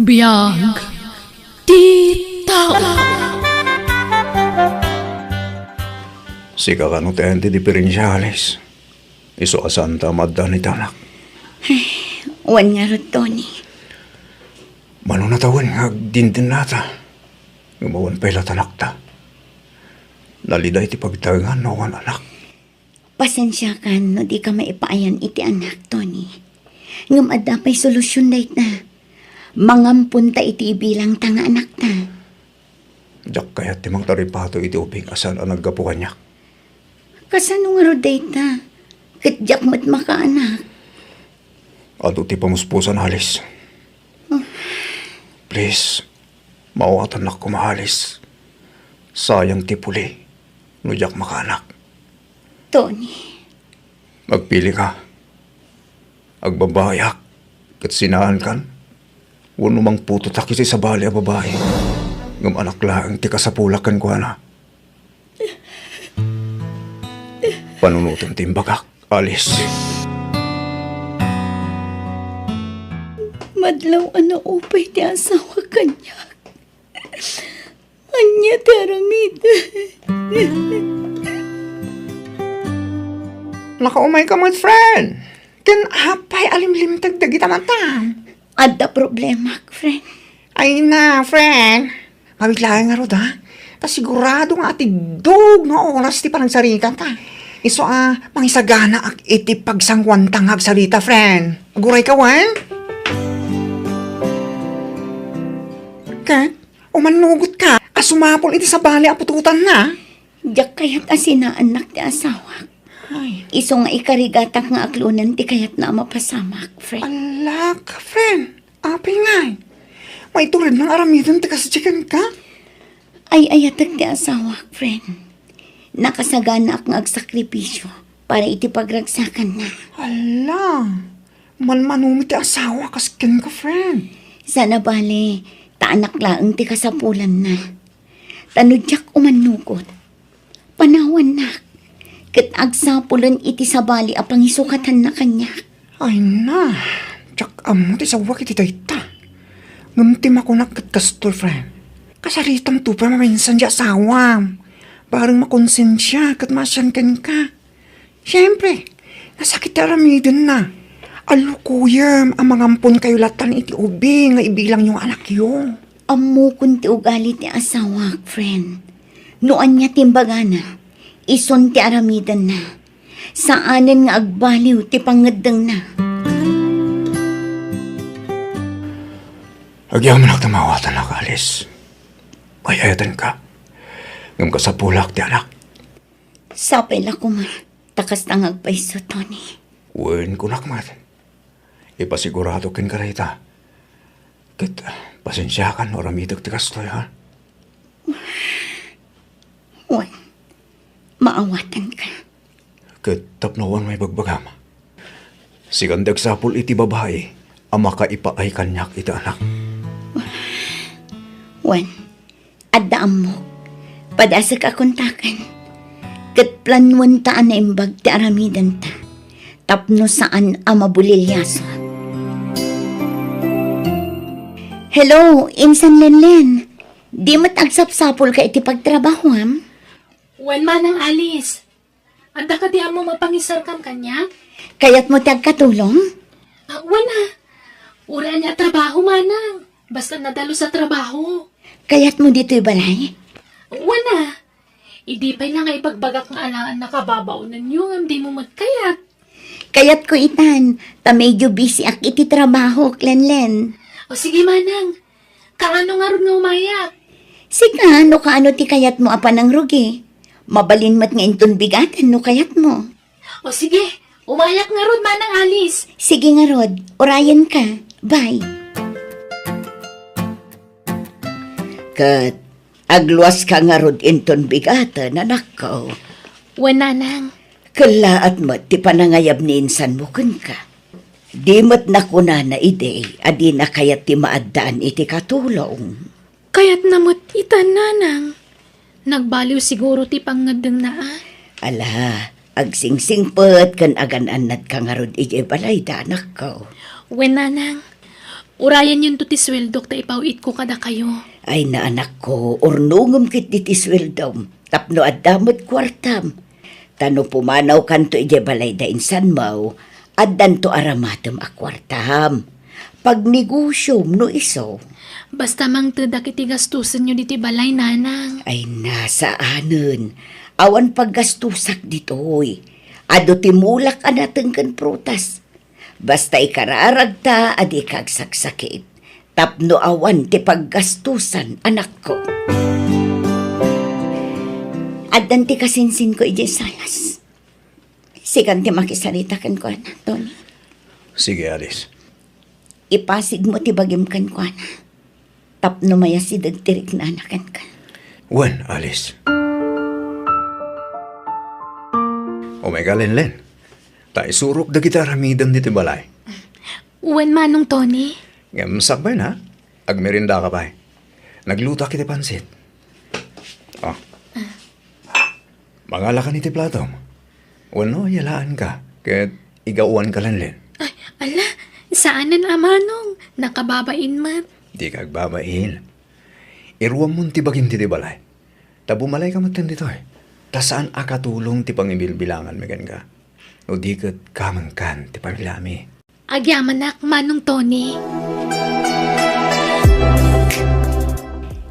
Biyag tita. Sika ka no tenti diferensyalis. Iso asan tamad da ni tanak. Wan nga rin, Tony. Mano na tawin nga dintin nata. Gumawan pala tanak ta. Naliday ti pagtagangan no wan anak. Pasensya ka no di ka maipaayan iti anak, Tony. Ngam adda pa'y solusyon dahit na. Mangampun ta iti bilang tanga anak ta. Jak kaya timang taripato iti ubing asan ang naggapukan niya. Kasano nga rin dahit na. Katjak mat makaanak. Ato ti pamuspusan halis. Please, mawatan na kumahalis. Sayang ti puli. Nujak makaanak. Tony. Magpili ka. Agbabayak. Kat sinahan kan. Wano mang puto takisi sa bali a babae. Ngam anak lang ti kasapulakan ko na. Panunutan timbagak. Alis. Madlaw ano upay ti asawa kanya. Anya ti aramid. Nakaumay ka mga friend. Kan apay alimlimtag dagita matam. Adda problema, friend. Ay na, friend. Mabiglayan nga rod, ha? Pasigurado nga atigdog nga oras ti panagsaritan ta. Iso mangisagana ak iti pagsangwantang agsarita, friend. Aguray ka, wan? Kat, umanugot ka. Asumapol iti sa bali apututan na. Diyak kayat asinaan ti asawa. Ay, Iso nga ikarigatak nga aklunan ti kayat na mapasamak, friend. alak, friend. Apay nga. May tulad ng aramidan ti kasadyakan ka. Ay ayatag ti asawa, friend. Nakasagana ak nga agsakripisyo para iti pagragsakan na. Ala, manmanumi ti asawa kasken ka, friend. Sana bali, taanak laeng ti kasapulan na. Tanudyak umanukot. Panawan na. Kat agsapulan iti sabali a pangisukatan na kanya. Ay na, tsak amo ti sawa kiti dayta. Ngamtim ako nakat kastor, friend. Kasaritam tu pa maminsan di asawam. Parang makonsensya kat masyan ka. Siyempre, nasakit aramidin na. Alo kuyam, ang mangampon kayo latan iti ubing nga ibilang yung anak yo. Amo kunti ugali ti asawa, friend. Noan niya timbagana. Ison ti aramidan na. Saanan nga agbaliw ti pangadang na. Agyaman ak tamawatan na kalis. Mayayatan ka. Ngam ka sa pulak ti anak. Sapay la kuma. Takas tangag pa iso, Tony. Uwin ko nakmat. Ipasigurado kin ka rita. Kat pasensya kan oramidag ti kastoy ha. Wan, maawatan ka. Kat tapnawan may bagbagama. Sigandag sapul iti babae. Ama ka ipaay kanyak iti anak. Wan, addaam mo. Padasa ka kontakan. Kat planuan taan na imbag ti aramidan ta. Tapno saan amabulilyaso. Hello, Insan Lenlen. Di matagsapsapol ka iti pagtrabaho, ham? Wen man ang alis. Anda ka di mo mapangisar kam kanya? Kaya't mo tagkatulong? Wala. Ura niya trabaho manang. Basta nadalo sa trabaho. Kaya't mo dito'y balay? Wala. Idi pa'y lang ay bagbagak nga alaan nakababaw na niyo di mo magkayat. Kaya't ko itan, ta medyo busy ak iti trabaho, Lenlen. O sige manang. Kaano nga ron nga umayak? Sika, no kaano ti kayat mo apan ang rugi? Mabalin mat nga inton bigatan no kayat mo. O sige, umayak nga ron manang alis. Sige nga Rod, orayan ka. Bye. Kat, agluwas ka nga Rod inton bigatan, anak ko. Wen nanang. Kalaat mo, ti panangayab ni insan mo kun ka. Di mo't nakuna na ide, adi na kayat ti maadaan iti katulong. Kaya't namot itan nanang. Nagbaliw siguro ti pangadeng na Ala, agsingsingpet kan agan-anad ka nga Rod ije balay da, anak ko. Wen nanang. Urayan yun to ti sweldo ta ipawit ko kada kayo. Ay na anak ko, ornungom kit ditiswildom. Tapno adamot kwartam. Tano pumanaw kanto ije balay da insan mau, addan to aramatem a kwartam. Pag negosyom no iso. Basta mang tada kiti gastusan nyo diti balay, nanang. Ay nasaanen. Awan paggastusak ditoy. Ado timulak anateng kan prutas. Basta ikararag ta adi kagsaksakit. Tapno awan ti paggastusan anak ko. Addan ti kasinsin ko ije salas. Sikan ti makisarita kan ko na, Tony. Sige, Alice. Ipasig mo ti bagim kan ko na. Tapno maya si dagtirik na anakan ka. Wen, Alice. O may Len. Ta isurok da kita ramidam dito balay. Uwan manong Tony. Ngamsak ba na? Agmerinda ka ba? Nagluta kita pansit. Oh. Mangala ka ni ti platong. Wano, yalaan ka. Kahit igauan ka lang, Len. Ay, ala, saanan amanong? Nakababain man. Di ka agbabain. Iruwam mo ti bagim ti balay. Tabumalay ka matan dito eh. Ta saan akatulong ti pangibilbilangan megan ka? O di kat kamangkan ti pamilami. Agyamanak manong Tony.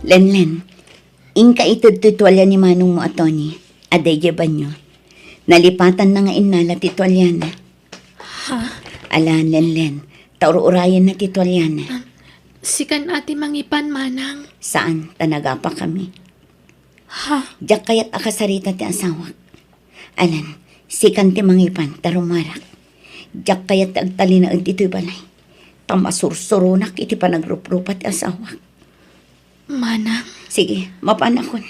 Len, ingka itod tutualya ni Manong mo at Tony. Aday ba nyo? Nalipatan na nga inala titualyana. Ha? Alan, Len, tauro-urayan na titualyana. Sikan ati mangipan manang. Saan? Tanaga pa kami. Ha? Diyak kaya't akasarita ti asawak. Alan, sikan ti mangipan, tarumarak. Diyak kaya't agtalinaag dito'y balay. Tamasursurunak iti panagrup-rupat ti asawak. Manang? Sige, mapanakon.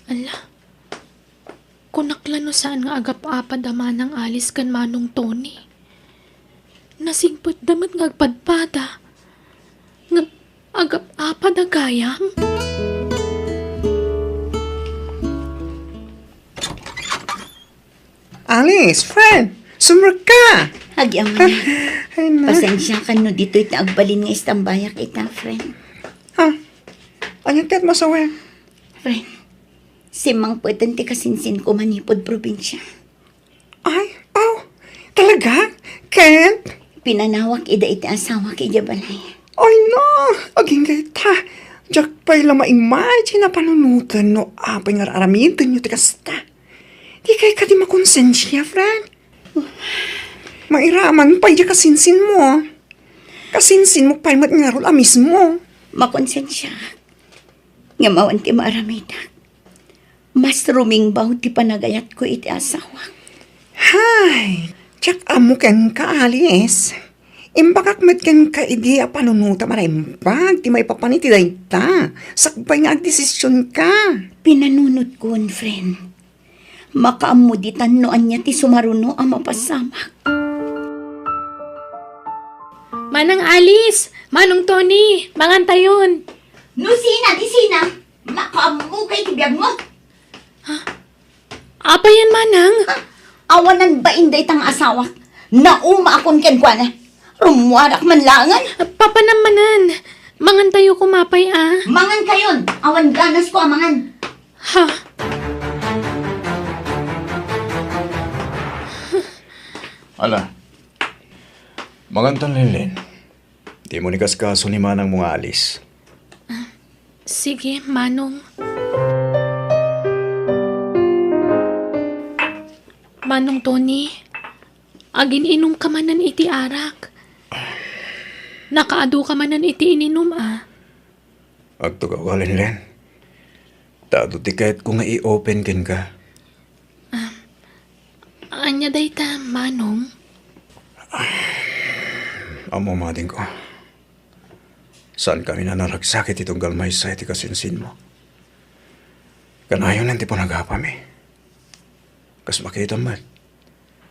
Ala. Kunaklano saan nga agap-apad manang alis kan manong Tony. Nasingpot damat nga agpadpada. Nga agap-apad agayam. Alice, friend, sumur ka! Hagyang na. Ay na. Pasensya ka no dito iti agbalin nga istambayak ita, friend. Ha? Ano kat masawa? Friend, si Mang Puetan ti kasinsin ko manipod probinsya. Ay, oh, talaga? Kent? Pinanawak ida iti asawa kay Jabalay. Ay no, aging gaita. Diyak pa'y lama-imagine na panunutan no apay nga aramitan nyo ti kasta. Di kay ka di makonsensya, friend. Mairaman pa'y diya kasinsin mo. Kasinsin mo pa'y matngarol amis mo. Makonsensya. Nga mawan ti maaramidak. Mas ruming baw ti panagayat ko iti asawa. Hay, tsak amo ken ka, Alice. Imbakak met ken ka idi a panunuta maraimpag, ti may papaniti dayta. Sakbay nga agdesisyon ka. Pinanunod ko, friend. Makaamuditan no anya ti sumaruno ang mapasamak. Manang Alice! Manong Tony! Mangantayon! No, sina! Makaamu kay tibiyag mo. Apa yan, manang? Awanan ba inday tang asawa? Nauma akon ken kwa na. Rumuwarak man langan. Papanamanan! Mangantayo kumapay Mangan kayon. Awan ganas ko amangan. Ha? Ala, magantan Len. Di mo nikas kaso ni manang mga alis. Sige, manong. Manong Tony, agin inom ka manan iti arak. Nakaado ka manan iti ininom Agtugaw ka Len. Tado ti kahit kung i-open ken ka. Anya dayta, manong? Amo mading ko. Saan kami na naragsakit itong galmay sa iti kasinsin mo? Kanayon nanti panagapami. Kas makita man.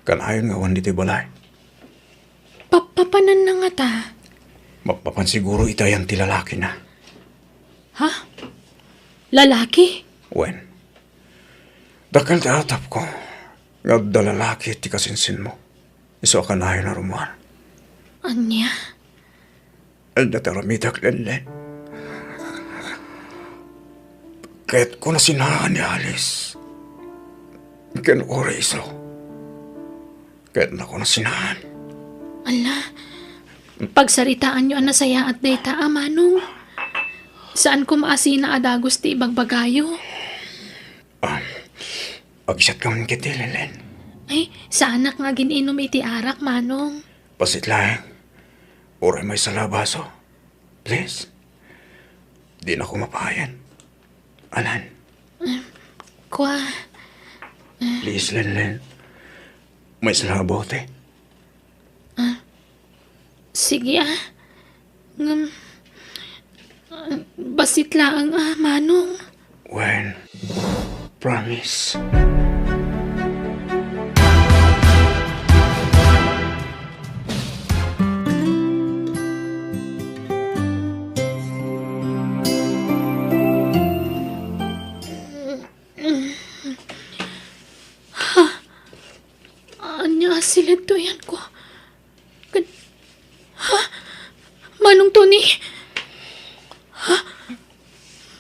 Kanayon nga wan diti balay. Papapanan na nga ta. Mapapan siguro itayan ti lalaki na. Ha? Lalaki? Wen. Dakal ti atap ko. Nga dalalaki ti kasinsin mo. Iso kanayon na rumuan. Anya? Nataramitak Lenlen. Kahit ko na sinahan ni Alice. Ken oreso. Kahit na ko na sinahan. Ala, pagsaritaan nyo na saya at data, Manong. Saan ko maasina adagos ti ibagbagayo? Agisat ka man kiti, Lenlen. Ay, sa anak nga gininom iti arak, Manong. Pasit lang. Oray may salabaso. Please. Di na ko mapahayan. Alan. Kwa, Please, Lenlen. May salabote. sige basit lang Manong. When? Promise. Anya sila to yan ko. Manong Tony?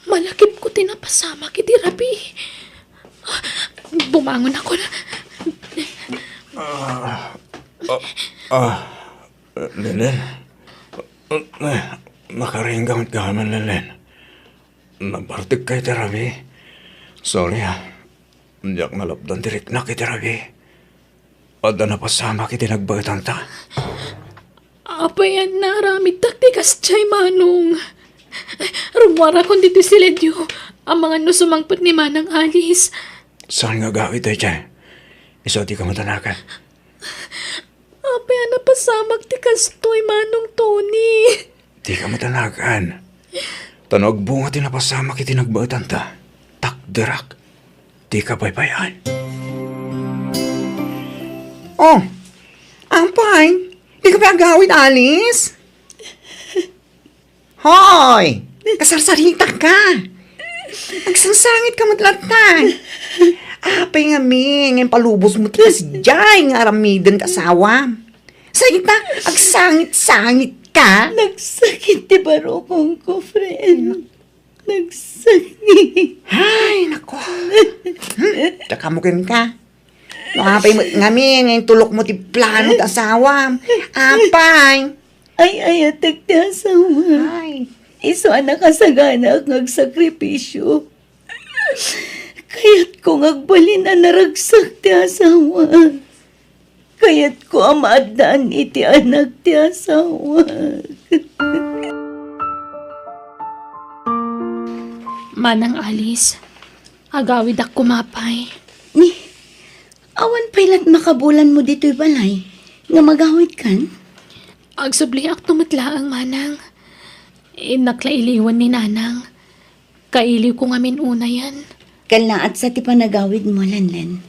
Malakip ko tinapasama kiti Rabi. Bumangon ako na. Lenlen. Makaringgamit ka naman, Lenlen. Nabartig kay Terabi. Sorry Diyak nalapdan tirik na kay Terabi. Ada na pasama kiti nagbagatan ta. Apayan na ramid taktikas chay Manong. Rumwara kong dito si Ledyo. Ang mga nusumangpot ni Manang Alice. Saan nga gawit ay chay? Iso di ka matanakan. Apayan na pasamak tikas to'y Manong Tony. Di ka matanakan. Tanog bunga tinapasama kiti nagbagatan ta. Takderak. Di ka baybayan. Oh, Ampay, di ka ba agawid, Alice? Hoy, kasarsarita ka. Nagsangsangit ka matlatan. Apay nga ngayon palubos mo tikas dyan nga aramiden kasawa. Sarita, agsangit-sangit ka. Nagsakit ti barokong ko, friend. Nagsakit. Ay, nako. Tsaka mo ka. Apay mo ngamin, ngayon tulok mo ti plano ti asawa. Apay. Ay, atak ti asawa. Ay. Iso anak kasagana ang nagsakripisyo. Kaya't ko ngagbalin na naragsak ti asawa. Kaya't ko amaadaan iti anak ti asawa. Manang Alice, agawid ak kumapay. Ni, awan pailat makabulan mo dito'y balay. Nga magawid kan? Agsubli ak tumatlaang Manang. Naklailiwan ni Nanang. Kailiw ko nga minuna yan. Kalaat sa ti panagawid mo, Lenlen.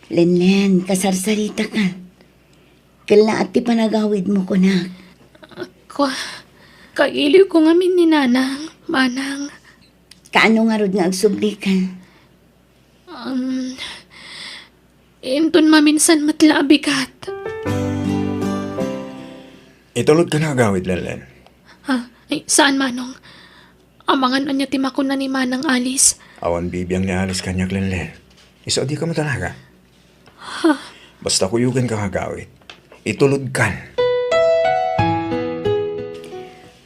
Lenlen, kasarsarita ka. Kalaat ti panagawid mo, kunak. Kailiw ko nga min ni Nanang, Manang. Kaano nga rod nga agsubli ka? Inton maminsan matlabikat. Itulog ka na agawid, Lenlen. Ay, saan Manong? Amangan anya timakon na ni Manang Alice. Awan bibiyang ni Alice kanyak, Lenlen. Iso di ka matalaga. Basta kuyugan ka agawid. Itulog kan.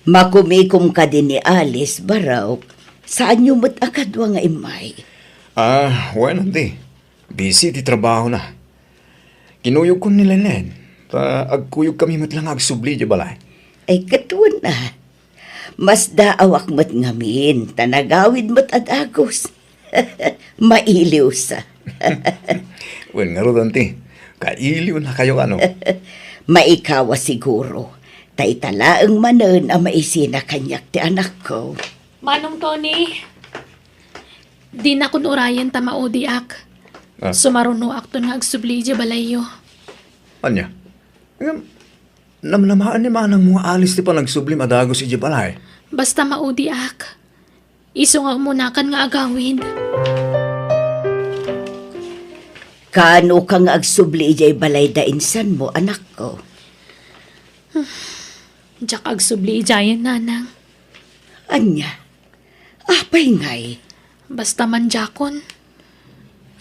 Makumikom ka din ni Alice, Baraw. Saan nyo mo't akadwa nga imay? Bueno, di. Busy di trabaho na. Kinuyog ko ni Lenlen. Agkuyog kami matlang agsubli di balay. Ay katuan na. Mas daawak mo't ngamin, tanagawid mo't adagos. Mailiw sa. Wen nga ro, ti. Kailiw na kayo ano. Maikawa siguro. Taitalaang manon ang maisina kanyak ti anak ko. Manong Tony, di na kun urayan ta maudi ak. Sumaruno ak to na agsubli di balayo. Anya? Namnamaan ni Manang mga alis ti pa nagsublim adagos iji balay. Basta maudi ak. Iso nga umunakan nga agawin. Kaano ka nga agsubli ijay balay da insan mo, anak ko? Jak ag subli ijayan nanang. Anya, apay ngay. Basta man jakon.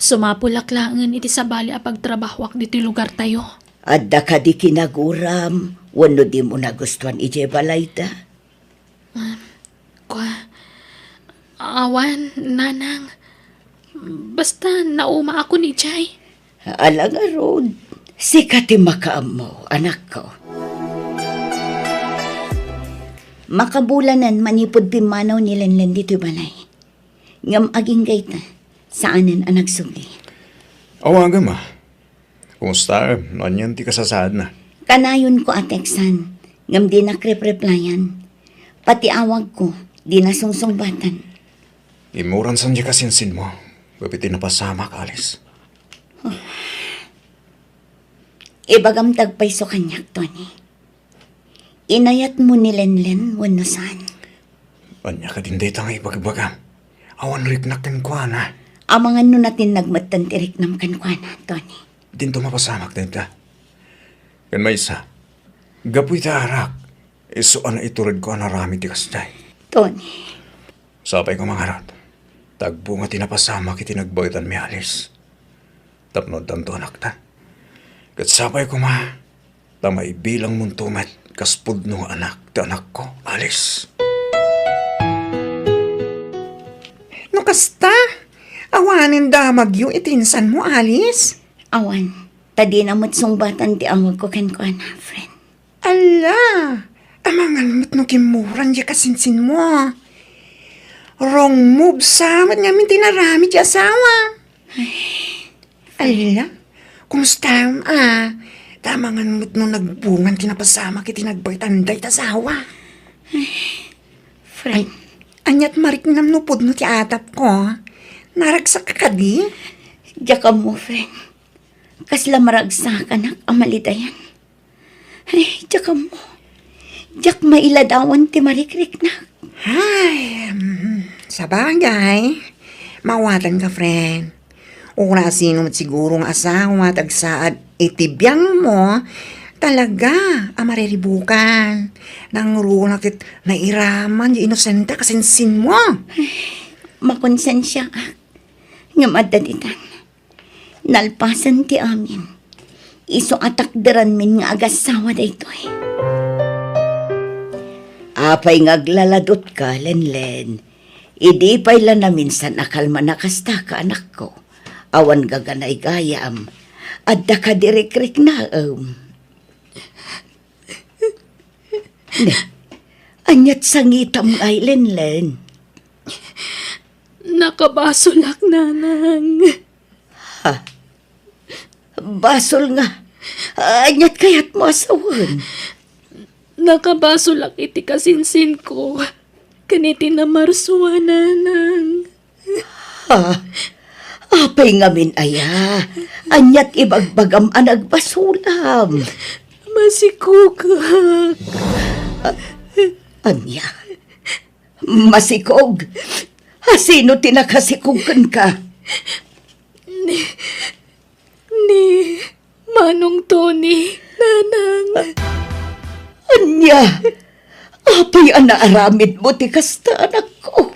Sumapulaklangan iti sabali a pagtrabahwak dito lugar tayo. Adda ka di kinaguram, wano di mo nagustuhan ije balayda. Awan, nanang. Basta nauma ako ni Jay. Alang arod, sikati makaam mo, anak ko. Makabulanan manipod pimanaw ni Lenlen dito balay. Ngam aging gayta, saanan ang nagsuli. Awaga ma. Kumusta? Nanyan ti kasasad na. Kanayon ko ateksan, ngam di nakrep-replyan. Pati awag ko, di nasungsungbatan. Imuran san di kasinsin mo. Gapiti na pasama ka, Alice. Ibagam tagpayso kanyak, Tony. Inayat mo ni Lenlen, wano saan. Anya ka din dito nga ibagabagam. Awan riknak kan kwa na. Amangan no natin nagmatan tirik nam kankwana, Tony. Din to mapasamak din ta. Kan may isa. Gapoy ta arak. Iso ana iturad ko anarami ti kasday. Tony, Sapay ko mga rat. Tagbo nga tinapasama kiti nagbaytan mi Alice. Tapnod tanto anak ta. Kat sapay ko ma. Tamay bilang mong tumet kaspud no anak ta anak ko, Alice. No kasta, awanin damag yung itinsan mo, Alice. awan, tadi namot sungbatan ti awag ko kankwana, friend. Ala, amangan mo't no kimuran di kasinsin mo. Wrong move sa nga min tinarami di asawa. Ala, kumusta tamangan mo't no nagbungan tinapasama kiti nagbaitan day asawa. Friend, Anyat marik nam no pud no ti atap ko. Naragsak ka di? jaka mo, friend. Kasla maragsak anak amalidayan. Ay, jaka mo. Jak mailadawan ti marikrik na. Ay, sa bagay, mawatan ka, friend. Orasino mo't sigurong asawa tagsaad itibiyang mo, talaga amariribukan. Nang runakit na iraman, di inosente kasinsin mo. Makonsensya ka. Nga madaditan. Nalpasan ti amin. Iso atakderan min nga agasawa da ito eh. Apay ngaglaladot ka, Lenlen. Idi pa'y lang na minsan akalma nakasta ka, anak ko. Awan gaganay gayam. Adda ka dirikrik na, Ne, anyat sangitam ay, Lenlen. Nakabasulak, nanang. Basol nga. Anyat kayat mo asawan. Nakabasulak iti kasinsin ko. Kaniti na marsuwa, nanang. Apay ngamin aya. Anyat ibagbagam anag basulam. Masikugak. Anya? Masikog? Sino tinakasikugkan ka? Ni Manong Tony, nanang. Anya? Apay anaaramid mo ti kasta anak ko.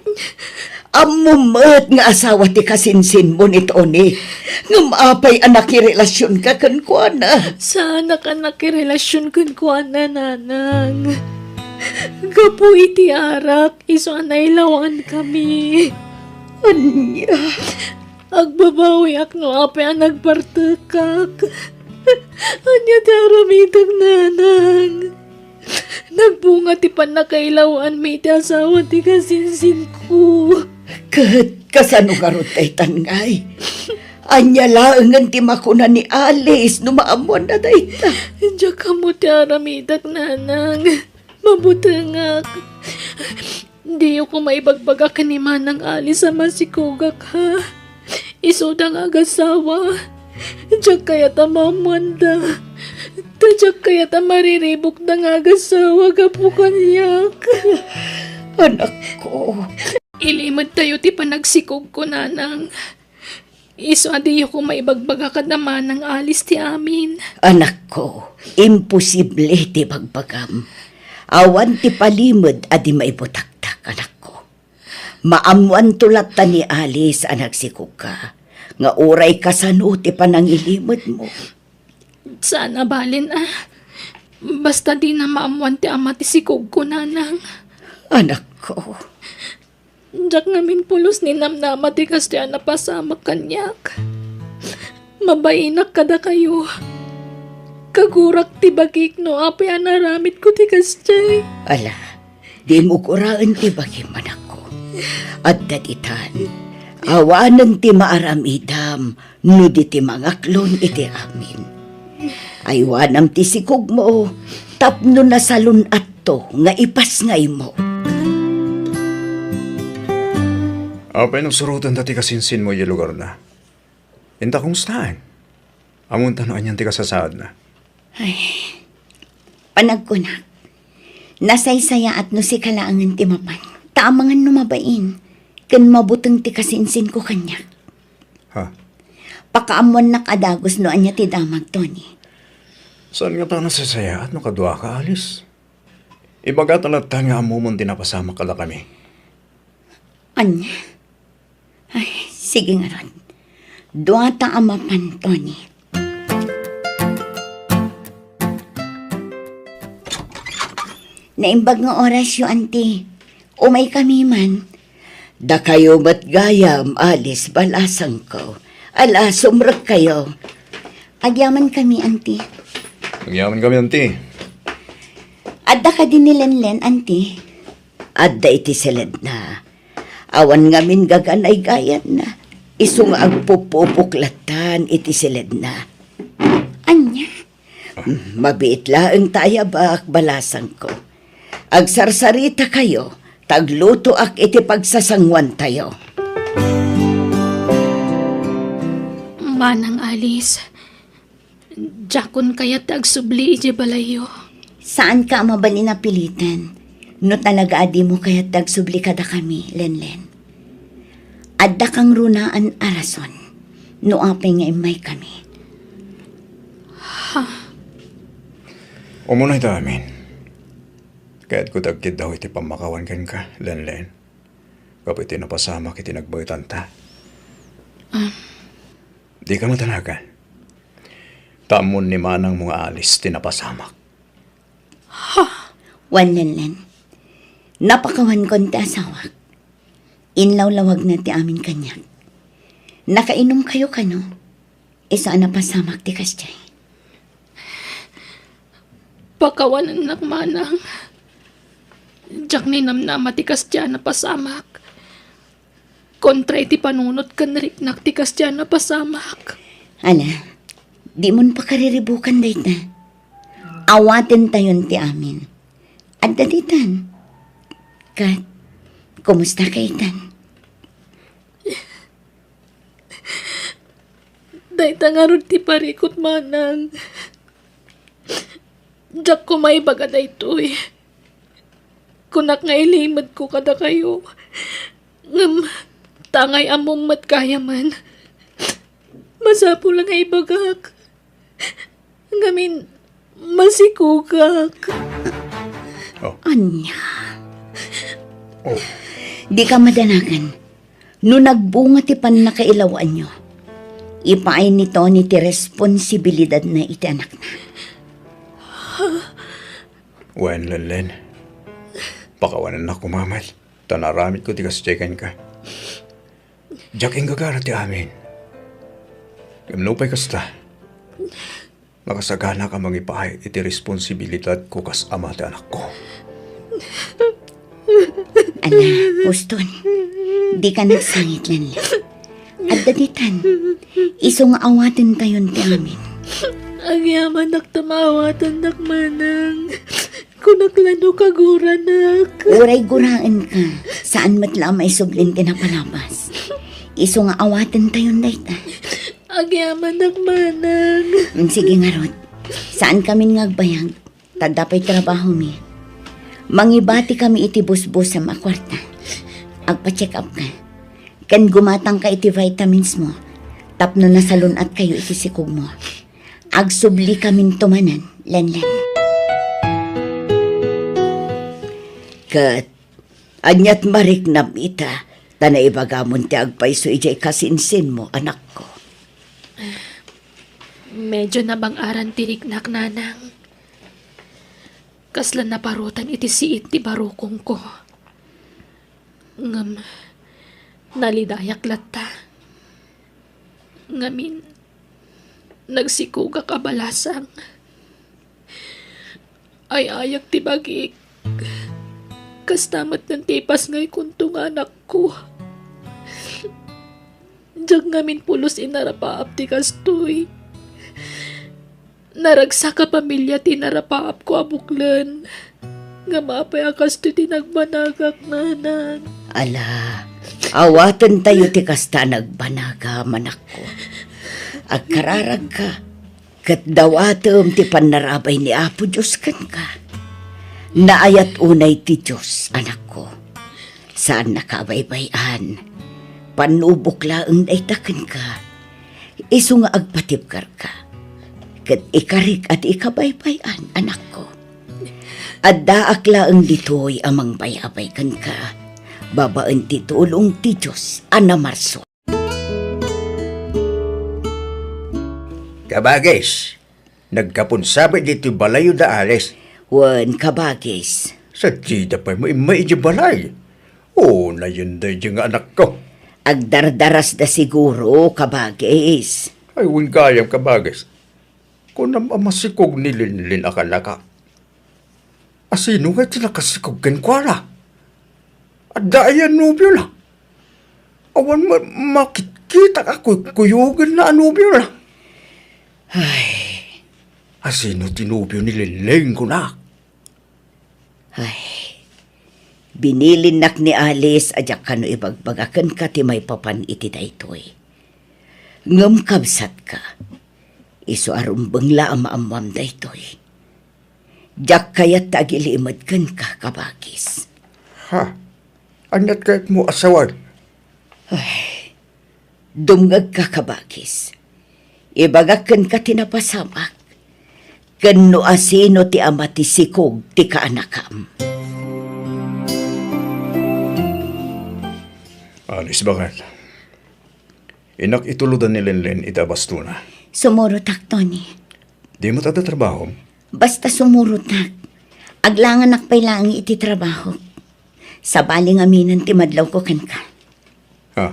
Amumat nga asawa ti kasinsin mo ni Tony. Ngumapay anak relasyon ka kankwana. Sana ka nakirelasyon kun ko na, nanang. Gapu iti arak, iso anay lawan kami. Anya? Agbabawi ak no apay ang nagpartekak. Anya daramitag, nanang. Nagbunga ti panakailawan may ti asawa ti kasinsin ko. Kat kasano karutay tangay. Anya laangan ti makuna ni Alice no maamon na dayta. Diya ka mo ti aramitak, nanang. Mabutangak. Di ako maibagbaga ka ni Manang Alice sa masikugak, ha? Isudang agasawa. Diya kaya ta mamanda. Diya kaya ta mariribok ng agasawa kapo kanyak. Anak ko. Ilimad tayo ti panagsikog ko, nanang. Iso adi ko maibagbaga ka naman ng Alice ti amin. Anak ko, imposible ti bagbagam. Awan ti palimod adi maibutaktak, anak ko. Maamuan tulat ta ni Alice, anak si Kuka. Nga uray kasano ti panangilimod mo. Sana balin Basta di na maamuan ti ama ti sikog ko, nanang. Anak ko, Jak ngamin pulos ni namnama ti kastya na pasama kanyak. Mabainak kada kayo. Kagurak ti bagik no apay anaramit ko ti kastya. ala, di mo kuraan ti bagim, anak ko. At daditan, awanan ti maaramidam, no di ti mangaklon iti amin. Aywanam ti sikog mo, tapno na salun at to, nga ipas ngay mo. Apay nang surutan dati kasinsin mo yung lugar na. Inta kung saan? Amon tanoan yan ti kasasaad na. Panagkunak, nasaysaya at no si kalaangan ti mapan, taamangan numabain, kan mabutang ti kasinsin ko kanya. Ha? Pakaamuan nakadagos no anya ti damag, Tony. Saan nga pa nasasaya at nakadwa ka, Alice? Ibaga talatan nga amumon tinapasama kala kami. Anya? Ay, sige nga ron. Duwata amapan, Tony. Naimbag nga oras yung auntie. Umay kami man. Da kayo mat gayam, Alice, balasang ko. Ala, sumrag kayo. Agyaman kami, auntie. Nagyaman kami, auntie. Adda ka din nilenlen, auntie. Adda iti silid na. Awan ngamin gaganay gayan na. Isung agpupupuklatan iti silid na. Anya? Mabiit laeng tayabak balasang ko. Agsarsarita kayo, tagluto ak iti pagsasangwan tayo. Manang Alice, jakon kaya tagsubli iti balayo. Saan ka mabali na pilitan? No talaga adi mo kaya tagsubli kada kami, Lenlen. Adda kang runaan arason, no apay nga imay kami. Umunay ta amin. Kaya't ko tagkid daw iti pamakawan kan ka, Lenlen. Kapit napasama kiti nagbaytan ta. Di ka matanagan. Tamon ni manang mga alis tinapasamak. Wan, Lenlen. Napakawan kon ti asawak. Inlaw-lawag na ti amin kanyak. Nakainom kayo kano? Isa na pasamak ti kastay. Pakawan anak manang. Jak ni namnama ti kastya na pasamak. Kontra iti panunot kan riknak ti kastya na pasamak. Ala, di mon pa kariribukan dayta. Awaten tayon ti amin. At daditan. Kat, kumusta ka itan? Dayta nga ron ti parikot manang. Jak ko may baga daytoy. Kunak nga ilimad ko kada kayo. Ngam, tangay among mat kaya man. Masapo lang ay bagak. Ngamin, masikugak. Anya, Oh, di ka madanagan. No nagbunga ti pan nakailawan nyo, ipaay nito ni ti responsibilidad na iti anak na. wen Lenlen. Pakawanan na kumamal. Tanaramit ko ti kasjekan ka. Jaking gagara ti amin. Gamnupay kasta. Nakasagana ka mangipahay iti responsibilidad ko kas ama ti anak ko. Ala, Boston, di ka nagsangit lan lang. At daditan, iso nga awatin tayon ti amin. Agyaman nak tamawatan nak manang. Kunaklano kaguranak. Uray guraan ka, saan matla may sublin tinapalabas. Iso nga awatin tayon dayta. Agyaman nak manang. Sige nga Rod, saan kami ngagbayag? Tadapay trabaho mi. Mangibati kami iti busbus sa makwarta. Agpa-check up ka. Kan gumatang ka iti vitamins mo. Tapno na salon at kayo iti sikog mo. Agsubli kaming tumanan, Lenlen. Kat, anyat marik na ita, tanay bagamon ti agpaiso ijay kasinsin mo, anak ko. Medyo nabang aran tiriknak nanang. Kaslan na parutan iti siit ti barukong ko. Ngam, nalidayak latta. Ngamin, nagsikuga kabalasang. Ay ayak ti bagik. Kastamat ng tipas ngay kuntong anak ko. Diyag ngamin pulos inarapaap ti kastoy. Naragsa ka pamilya tinarapaap ko abuklan. Nga mapay akas to tinagbanagak nanang. Ala, awatan tayo ti kasta nagbanaga, manak ko. Agkararag ka, kat dawatom ti panarabay ni Apo Diyos kan ka. Naayat unay ti Diyos, anak ko. Saan nakabaybayan? Panubok laeng daitaken ka. Isu nga agpatibkar ka. Kat ikarik at ikabaybayan, anak ko. At daak laeng ditoy amang bayabay kan ka. Babaan ti tulong ti Diyos, Ana Marso. Kabagis, nagkapunsabi dito balayo da alis. Wan kabagis. Sa tida pa mo imay di balay. Oo, na yun da yung anak ko. Agdardaras da siguro, kabagis. Ay, wun kayang kabagis. Kung namasikog ni Linlin akala ka. Asino nga tinakasikog kan kwa na? At daayan nubyo na. Awan makikita ka kuyugan na nubyo na. Ay, Asino tinubyo ni Linlin ko na? ay. Binilin nak ni Alice adyak kano ibagbagakan ka ti may papan iti daytoy. Ngam kabsat ka. Isu arumbang la amaamam daytoy. Jak kayat tagilimad kan ka kabagis. Ha? Anyat kahit mo asawan? Dumgag ka kabagis. Ibagakan ka tinapasamak. Kano asino ti ama ti sikog ti kaanakam. Alis bakit? Inak ituludan ni Linlin itabastuna. Sumurutak, Tony. Di mo tada trabaho? Basta sumurutak. Aglangan nakpailangi iti trabaho. Sa baling aminan ti madlaw ko kan ka. Ha?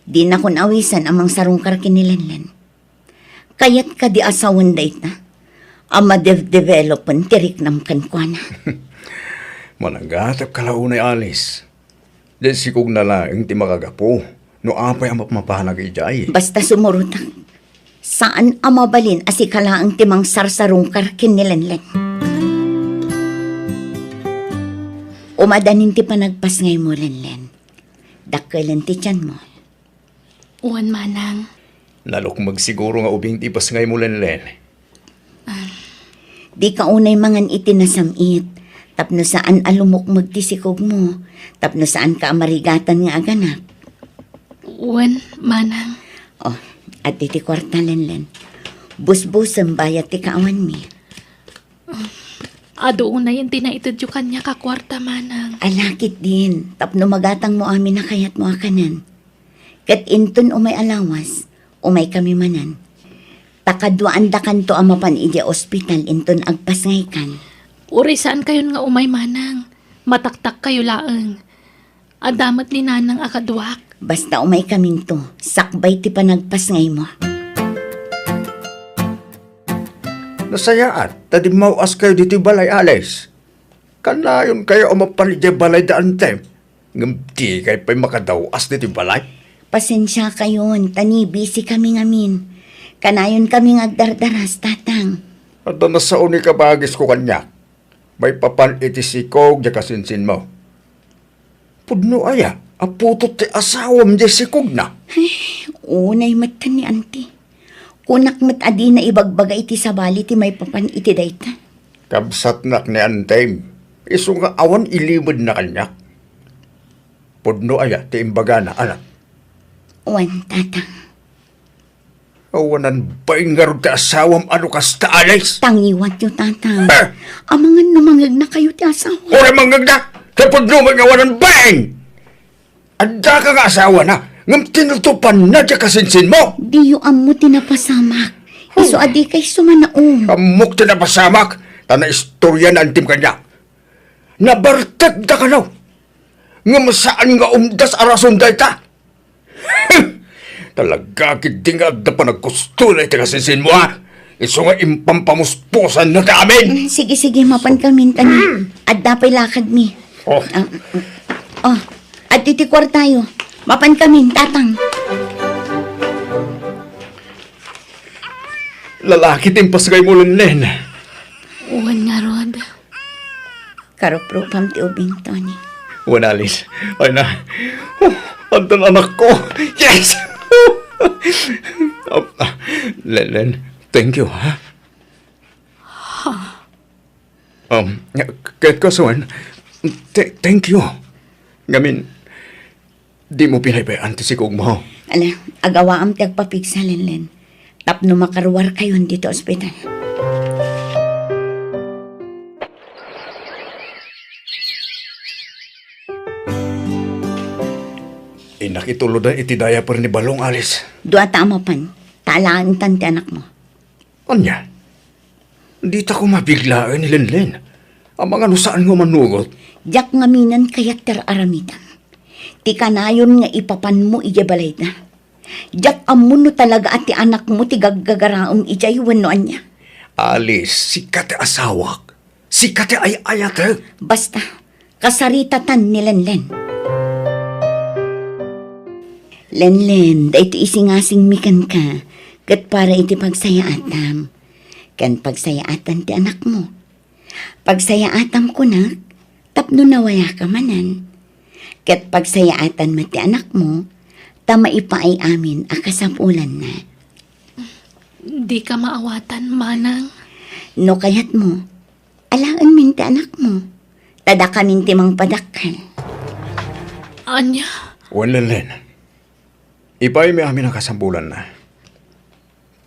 Di na kun awisan amang sarungkar kinilanlan. Kayat ka di asawan day na. Ama development tirik nam kan kwa na. Mananggatap kalaunay alis. Den sikog na lang ti makagapo. No apay ang mapahanag ijay. Basta sumurutak. Saan amabalin asikala ang timang sarsarungkar kinilanlan. Umadanin ti panagpas ngay mo, Lenlen. Dakkelan ti tiyan mo. Uwan manang. Nalok magsiguro nga ubing tipas ngay mo Linlin. Di ka unay mangan itinasamit. Tapno saan alumok magtisikog mo. Tapno saan ka amarigatan nga aganak. Uwan manang. Oh, at iti kwarta, Lenlen. Busbusang bayat ti kaawan mi. Ado una yung tinaitid yung kanya kakwarta manang. Alakit din. Tapno magatang mo amin na kayat mo akanan. Kat inton umay alawas, umay kami manan. Takadwaan da kanto amapan iti ospital inton agpas ngay kan. Uri saan kayo nga umay manang. Mataktak kayo laeng. Adamat ni nanang akadwak. Basta umay kaming to, sakbay ti panagpas ngay mo. Nasayaan, tadi mauas kayo dito balay alis. Kanayon kayo umapalit di balay daan tem. Ngamdi kayo pa'y makadawas dito balay. Pasensya kayon, tani busy kami ngamin. Kanayon kami agdardaras, tatang. At na sa uni kabagis ko kanya. May papan itisikog di kasinsin mo. Pudno aya, aputot ti asawam di sikog na. Unay mata ni auntie. Kunak mat adi na ibagbaga iti sabali ti may papan iti dayta. Kabsat nak ni Antay. Iso nga awan ilimod na kanya. Pudno aya, ti imbaga na anak. Wan, tatang. Awanan ba ingarod ti asawam ano kasta alis? Tangiwat yung tatang. Eh! Amangan namangag na kayo ti asawa. Ora manggagda! Kapag numagawa ng bang! Adda ka nga asawa na, ngam tinutupan na dya kasinsin mo! Di yu amo tinapasamak. Iso adi kay sumanaong. Amok na pasamak, tana istorya na antim kanya. Nabartag da ka na. Nga masaan nga umdas arason da ita. Talaga kiting agda pa naggusto na ita kasinsin mo ha. Iso nga impampamuspusan na kaamin. Sige, mapan kami tani. Adda pa'y lakad mi. Oh, At titikwar tayo. Mapan kami, tatang. lalaki timpas kay mo Lenlen. Uwan nga, Rod. Karopro pam ti ubing, Tony. Wanalis. Ay na. Andan anak ko. Yes! Lenlen, thank you, ha? Kahit kasuan, thank you. Ngamin, di mo pinaybayan ti si Kug mo. Ala, agawa am ti agpapigsa, Lenlen. Tapno makarwar kayo dito ospital. Nakitulo na itidaya pa rin ni Balong Alis. Dua tama pan. Taalaan tante anak mo. Anya? Di ta ko mabiglaan ni Lenlen. Ang mga nusaan nga manugot. Jak ngaminan kayat ter aramitan. Ti kanayon nga ipapan mo ijabalay na. Jak amuno talaga at ti anak mo ti gaggagaraom ijay wanoan niya. Alis, sikat asawak. Sikat ay ayat. Basta, kasaritatan ni Lenlen. Lenlen, da ito isingasing mikan ka, kat para iti pagsayaatam. Kan pagsayaatan ti anak mo. Pagsayaatam ko na, tapno nawaya ka manan. Kat pagsayaatan mo ti anak mo, tama ipaay amin akasapulan na. Di ka maawatan, Manang. No kayat mo, alaan min ti anak mo. Tada kamin ti mang padakal. Anya, Wan Lenlen. Ipay mi amin ang kasambulan na.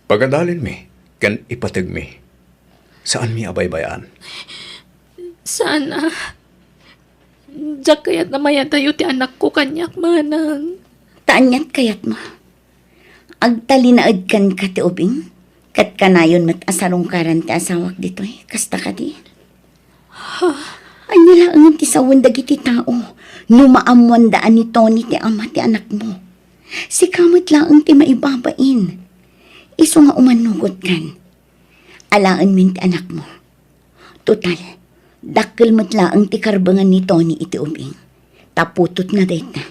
Pagadalin mi, kan ipatag mi. Saan mi abaybayan? sana. Diyak kaya't namaya tayo ti anak ko kanyak, Manang. Taanyat kayat mo. Agtalinaad kan ka ti ubing. Kat kanayon mat asarong karan ti asawak dito eh. Kasta ka di. Anya lang ti sawan dagiti tao. Numaamuan daan ni Tony ti ama ti anak mo. Si kamot lang ti maibabain. Iso nga umanugot kan. Alaan min ti anak mo. Total, dakkel mo't lang ti karbangan ni Tony iti ubing. Taputot na dayta.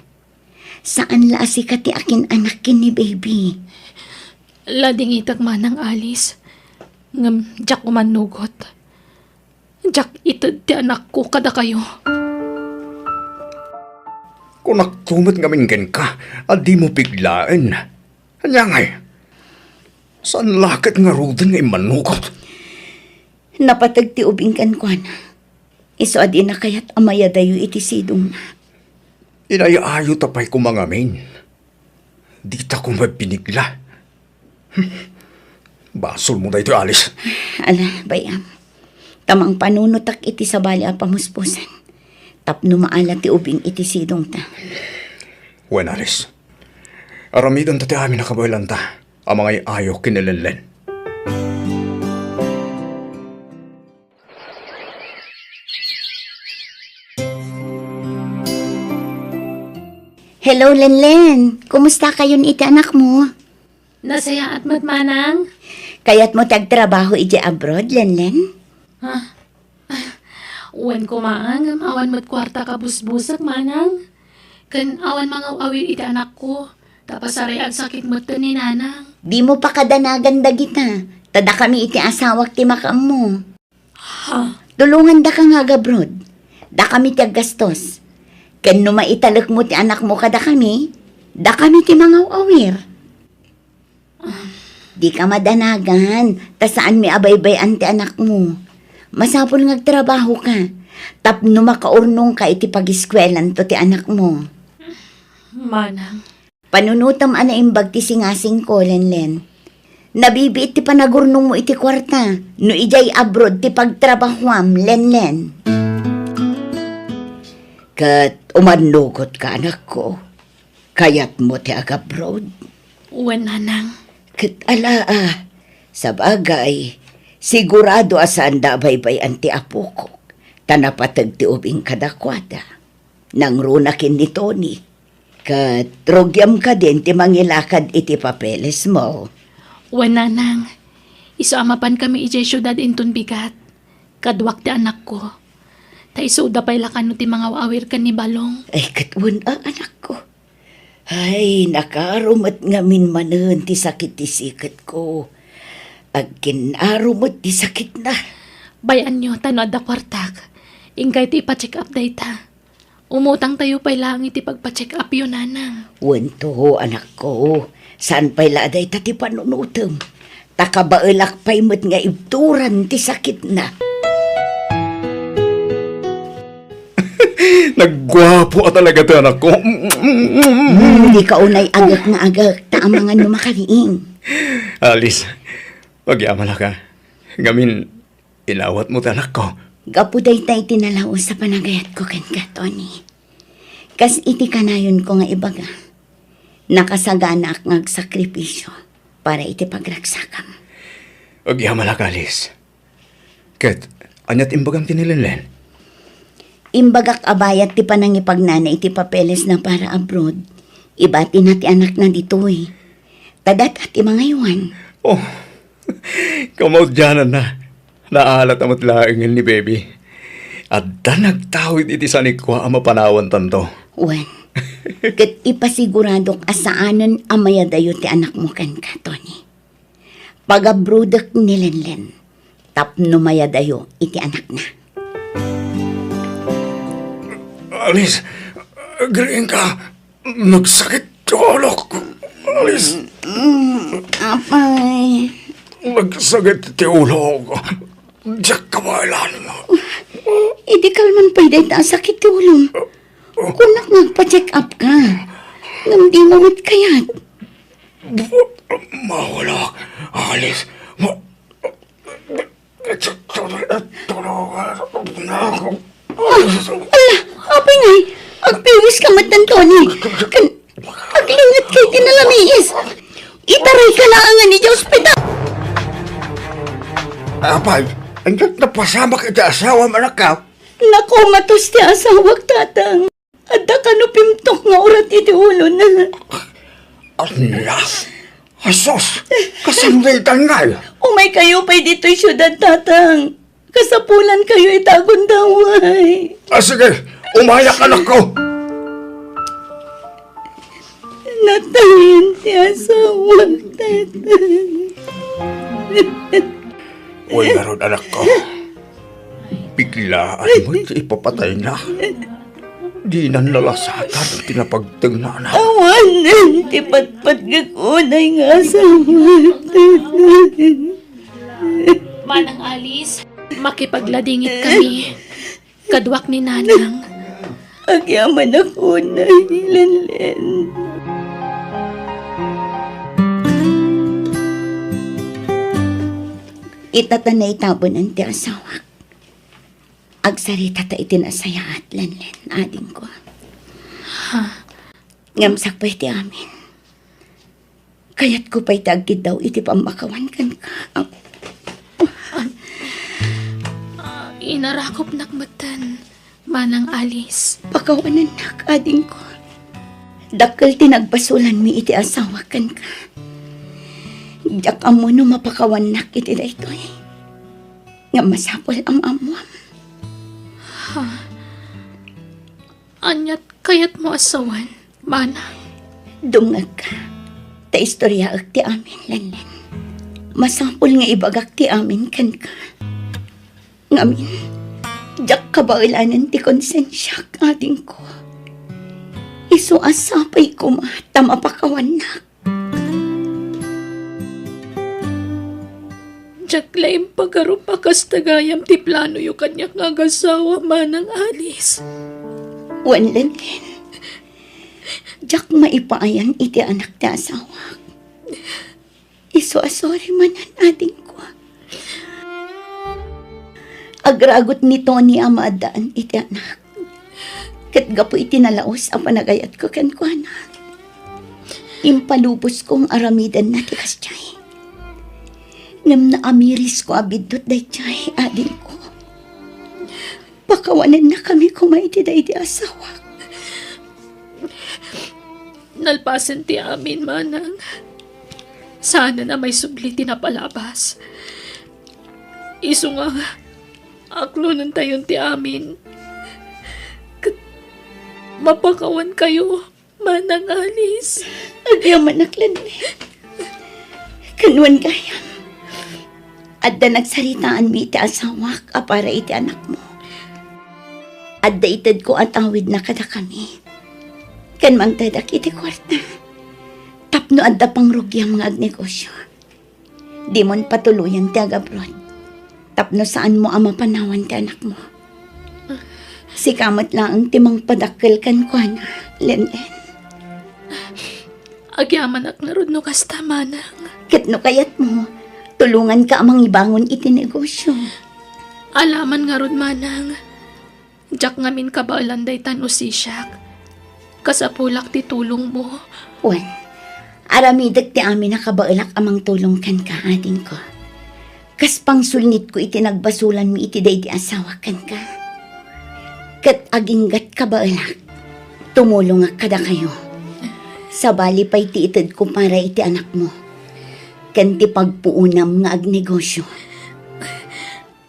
Saan laasi ka ti akin anak kin ni baby? Lading itag Manang Alice. Ngam, diyak umanugot. Diyak itad ti anak ko kada kayo. Kung naktumot nga minggan ka, at di mo biglaan. Anya ngay, saan lakat nga rudan nga imanukot? Napatag ti ubing kan kwan. Iso adi na kayat amaya dayo iti sidong na. Inayaayo tapay ko mga min. Di ta ko mapinigla. Basol mo na ito, Alice. Ala, bayam. Tamang panunutak iti sa bali a pamuspusan. Tapno maala ti ubing iti sidong ta. Wen, Alice. Aramidan ta ti amin nakabaylan ta. Ang mga ayaw kinilenlen. Hello, Lenlen. Kumusta kayon iti anak mo? Nasaya at matmanang? Kayat mo tagtrabaho iti abroad, Lenlen? Uwan ko maang, awan mo't kwarta ka busbusak, Manang. Kan awan mga awil iti anak ko. Tapos aray ang sakit mo to ni Nanang. Di mo pa kadanagan dagita. Tada kami iti asawak ti makam mo. Tulungan da ka nga gabrod. Da kami ti gastos. Ken no maitalak mo ti anak mo kada kami, da kami ti mga awir. Di ka madanagan. Ta saan mi abaybayan ti anak mo. Masapol ngagtrabaho ka. Tapno makaurnong ka iti pag-iskwelan to ti anak mo. Manang. Panunutam ana imbag ti singasing ko, Lenlen. Nabibi iti panagurnong mo iti kwarta. No ijay abroad ti pagtrabahuam, Lenlen. Kat umanugot ka anak ko. Kayat mo ti aga-abroad. Uwan, nanang. Kat sa bagay, sigurado asan da baybay anti apo ko. Tanapatag ti ubing kadakwada. Nang runakin ni Tony. Kat rogyam ka din ti mangilakad iti papeles mo. Uwan, nanang. Isuamapan kami ijay syudad intun bigat. Kadwak ti anak ko. Ta isuda pay lakan no ti mga awir kan ni Balong. Ay katwan anak ko. Ay nakarumat nga min manen ti sakit ti sikat ko. Agkin arumat ti sakit na. Bayan nyo, tanod da kwartak. Ingkay ti ipa-check up dayta. Umutang tayo pay lang iti pagpa-check up yun, nanang. Wento anak ko. Saan pa'y laday ta ti panunutom? Takabaelak pa'y met nga ibturan ti sakit na. Nagwapo ka talaga to, anak ko. Hindi ka unay agak nga agak. Taamangan mo makariing. Alice, magyaman ka. Gamin, inawat mo anak ko. Gapuday tay tinalaos sa panagayat ko ken ka, Tony. Kas iti kanayon ko nga ibaga. Nakasagana ak ngagsakripisyo para iti pagragsakam. Magyaman ka, Alice. Kat, anyat imbagang tinilinlen. Imbagak abayat ti panangipagnana iti papeles na para abroad. Ibati na ti anak na dito eh. Tadat at mga iwan. Oh, kamaudyanan na. Naalat amat laingin ni baby. At da nagtawid iti sanikwa ang mapanawan tanto. Wan, kat ipasiguradok asaanan amayadayo ti anak mo kan ka, Tony. Pagabrodak nilenlen, tapno mayadayo iti anak na. Alice, agreeing ka. Nagsakit tulok. Alice, Apay, nagsakit ti ulo ko. Diyak kamailan mo. iti kalman pa'y day sakit ti ulong. Kunak nagpa-check up ka. Ngam di mo mit kayat. Mawala, Alice. Tulog na ako. Ala, apay ngay. Agpiwis ka matan, Tony. Aglingat kay tinalamiis. Itaray ka na nga ni Hospital. Apay, hanggang napasama kita asawa manakaw. Naku, matos ti asawag tatang. Adda ka no pimtok nga orat iti ulo na. Ala, asos, kasanglitan nga. Umay kayo pa'y dito'y syudad tatang. Kasapulan kayo itagon daway. Sige, umayak anak ko. Natayin ti asawag tatang. Uy, meron anak ko. Biglaan mo ipapatay na. Di na nalasatan tinapagtang na anak. Awanan ti patpat gagunay nga asawag tatang. Manang Alice, makipagladingit kami. Kadwak ni nanang. Agyaman ako na ilanlen. Itatanay tabonan ti asawak. Agsarita ta itinasaya at lanlen, ading ko. Ngamsak pa iti amin. Kayat ko pa'y tagkid daw iti pamakawan kan ka. Inarakop nakmatan. Manang Alice. Pakawanan nak, ading ko. Dakal tinagbasulan mi iti asawa kan ka. Diyak amo no mapakawan nak iti da ito eh. Nga masapol ang amuam. Anyat kayat mo asawan, manang. Dungag ka. Ta istorya ak ti amin, lanlen. Masapol nga ibagak ti amin kan ka. Ngamin, diyak kabailanan ti konsensya ading ko. Isu asapay ko mapakawan nak. Diyak laim pagarupakas tagayam ti plano yu kanyak ngagasawa, manang Alice. Wan lanlen. Diyak maipaayan iti anak ti asawa. Isu asori manan ading ko. Agragot ni Tony amadaan iti anak. Kat Ket gapo itinalaos ang panagayat ko ken kuana. Impalubos kong aramidan na tikas tiyay. Ngam na amiris ko abidot day tiyay adin ko. Pakawanan na kami kumaiti day di asawa. Nalpasan ti amin, manang. Sana na may subli tinapalabas. Iso nga, aklo ng tayon ti amin. Mapakawan kayo, manang Alice. Agyaman aklan Kanwan gayam. Adda nagsaritaan mi iti asawak para iti anak mo. Adda itad ko at awid na kada kami. Kan man tadak iti kwarta. Tapno adda pang rugyang mga agnegosyo. Di mon patuluyan ti agabroad. Tapno saan mo ama panawan ti anak mo. Si kamot lang ang timang padakkel kan kuana, Lenlen. Agyaman ak narod no kasta, manang. Kitno kayat mo, tulungan ka amang ibangon iti negosyo. Alaman nga rod, manang. Jak ngamin kabalanday tan usisyak. Kasapulak ti tulong mo. Wan, aramidag ti amin nakabailak amang tulong kan ka, ading ko. Kas pang sulnit ko iti nagbasulan mi iti day di asawa kan ka. Kat aginggat kabailak, tumulong ak kada kayo. Sabali pa'y ti itad ko para iti anak mo. Kan ti pagpuunam nga agnegosyo.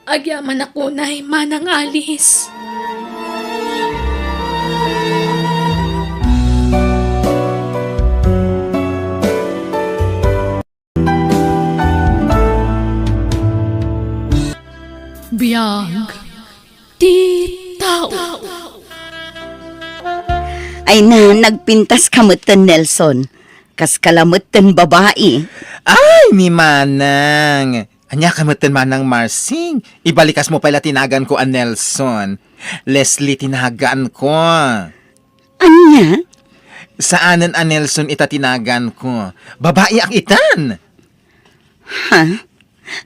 Agyaman ako nay, manang Alice. Biyag ti tao. Ay na, nagpintas kamutan Nelson. Kas kalamutan babae. Ay, mi manang. Anya kamutan manang Marsing. Ibalikas mo pala tinagan ko an Nelson. Leslie tinagan ko. Anya? Saanan an Nelson ita tinagan ko? Babae ang itan. Ha?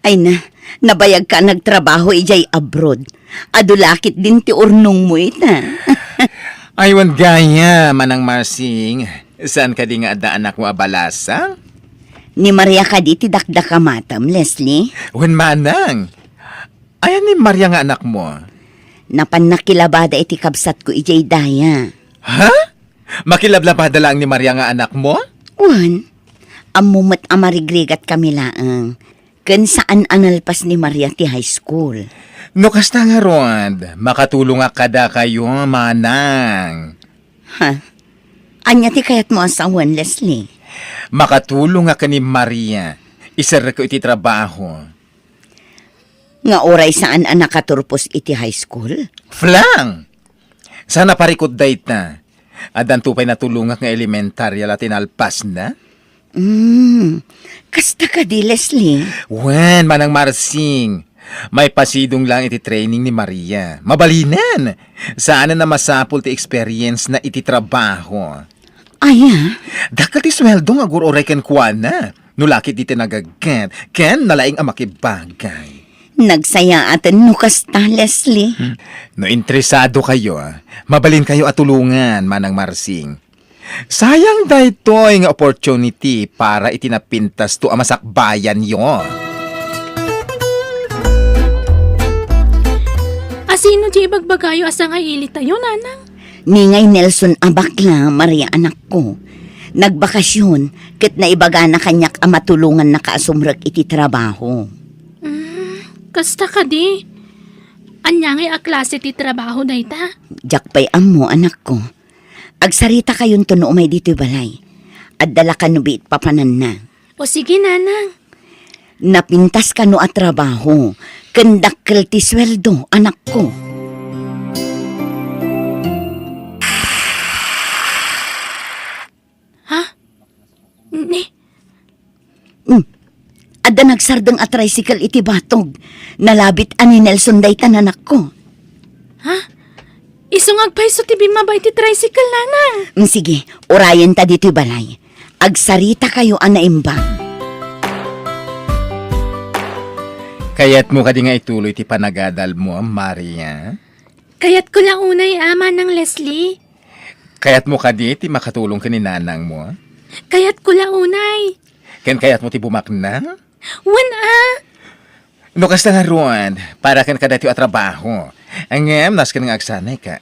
Ay na, nabayag ka nagtrabaho ijay abroad. Adulakit din ti urnong mo ita. Aywan gaya, manang Marsing. Saan ka di nga ada anak mo abalasa? Ni Maria ka di ti dakdaka matam, Leslie. Wen manang. Ayan ni Maria nga anak mo. Napan nakilabada iti kabsat ko ijay daya. Ha? Makilablabada lang ni Maria nga anak mo? Wan, amumat amarigrigat kami laang. Kan saan analpas ni Maria ti high school. No kasta nga Rod, makatulong nga kada kayo, manang. Ha? Anya ti kayat mo asawan, Leslie? Makatulong nga ka ni Maria. Isar ko iti trabaho. Nga oray saan ang nakaturpos iti high school? Flang! Sana parikod dayta. Adan tupay na tulungak nga elementarya latin alpas na? Kasta ka di, Leslie? Wen, manang Marsing. May pasidong lang iti training ni Maria. Mabalinan. Saan na masapul ti experience na iti trabaho. Aya? Dakal ti sweldo nga guroray ken kuana. Nulakit iti nagagat. Ken nalaing ang makibagay. Nagsaya atan no kasta, Leslie. No interesado kayo, mabalin kayo at tulungan, manang Marsing. Sayang daytoy nga opportunity para itinapintas to amasakbayan yo. Asino di bagbagayo asa nga ili tayo, nanang? Ningay Nelson abakla, Maria anak ko. Nagbakasyon, ket naibaga na kanyak amatulungan na kaasumrag iti trabaho. Kasta ka di. Anya nga aklase ti trabaho na ita? Jakpay ammo, anak ko. Agsarita kayon to no umay dito'y balay. At dala ka no biit papanan na. O sige, nanang. Napintas ka no at trabaho. Kendakkel ti sweldo, anak ko. Ha? Ni? Adda nagsardeng a tricycle iti batog. Nalabit ani Nelson daytan anak ko. Ha? Isungag pa iso ti bimabay ti tricycle, nanang. Sige, orayan ta dito'y balay. Agsarita kayo anaimbang. Kaya't mo ka di nga ituloy ti panagadal mo, Maria. Kaya't ko lang unay ama ng Leslie. Kaya't mo ka di, ti makatulong ka ni nanang mo. Kaya't ko lang unay. Kaya't mo ti bumakna. Wana! No kas na ron, para kan kadati o trabaho. Angem, nas ka nga agsanay ka,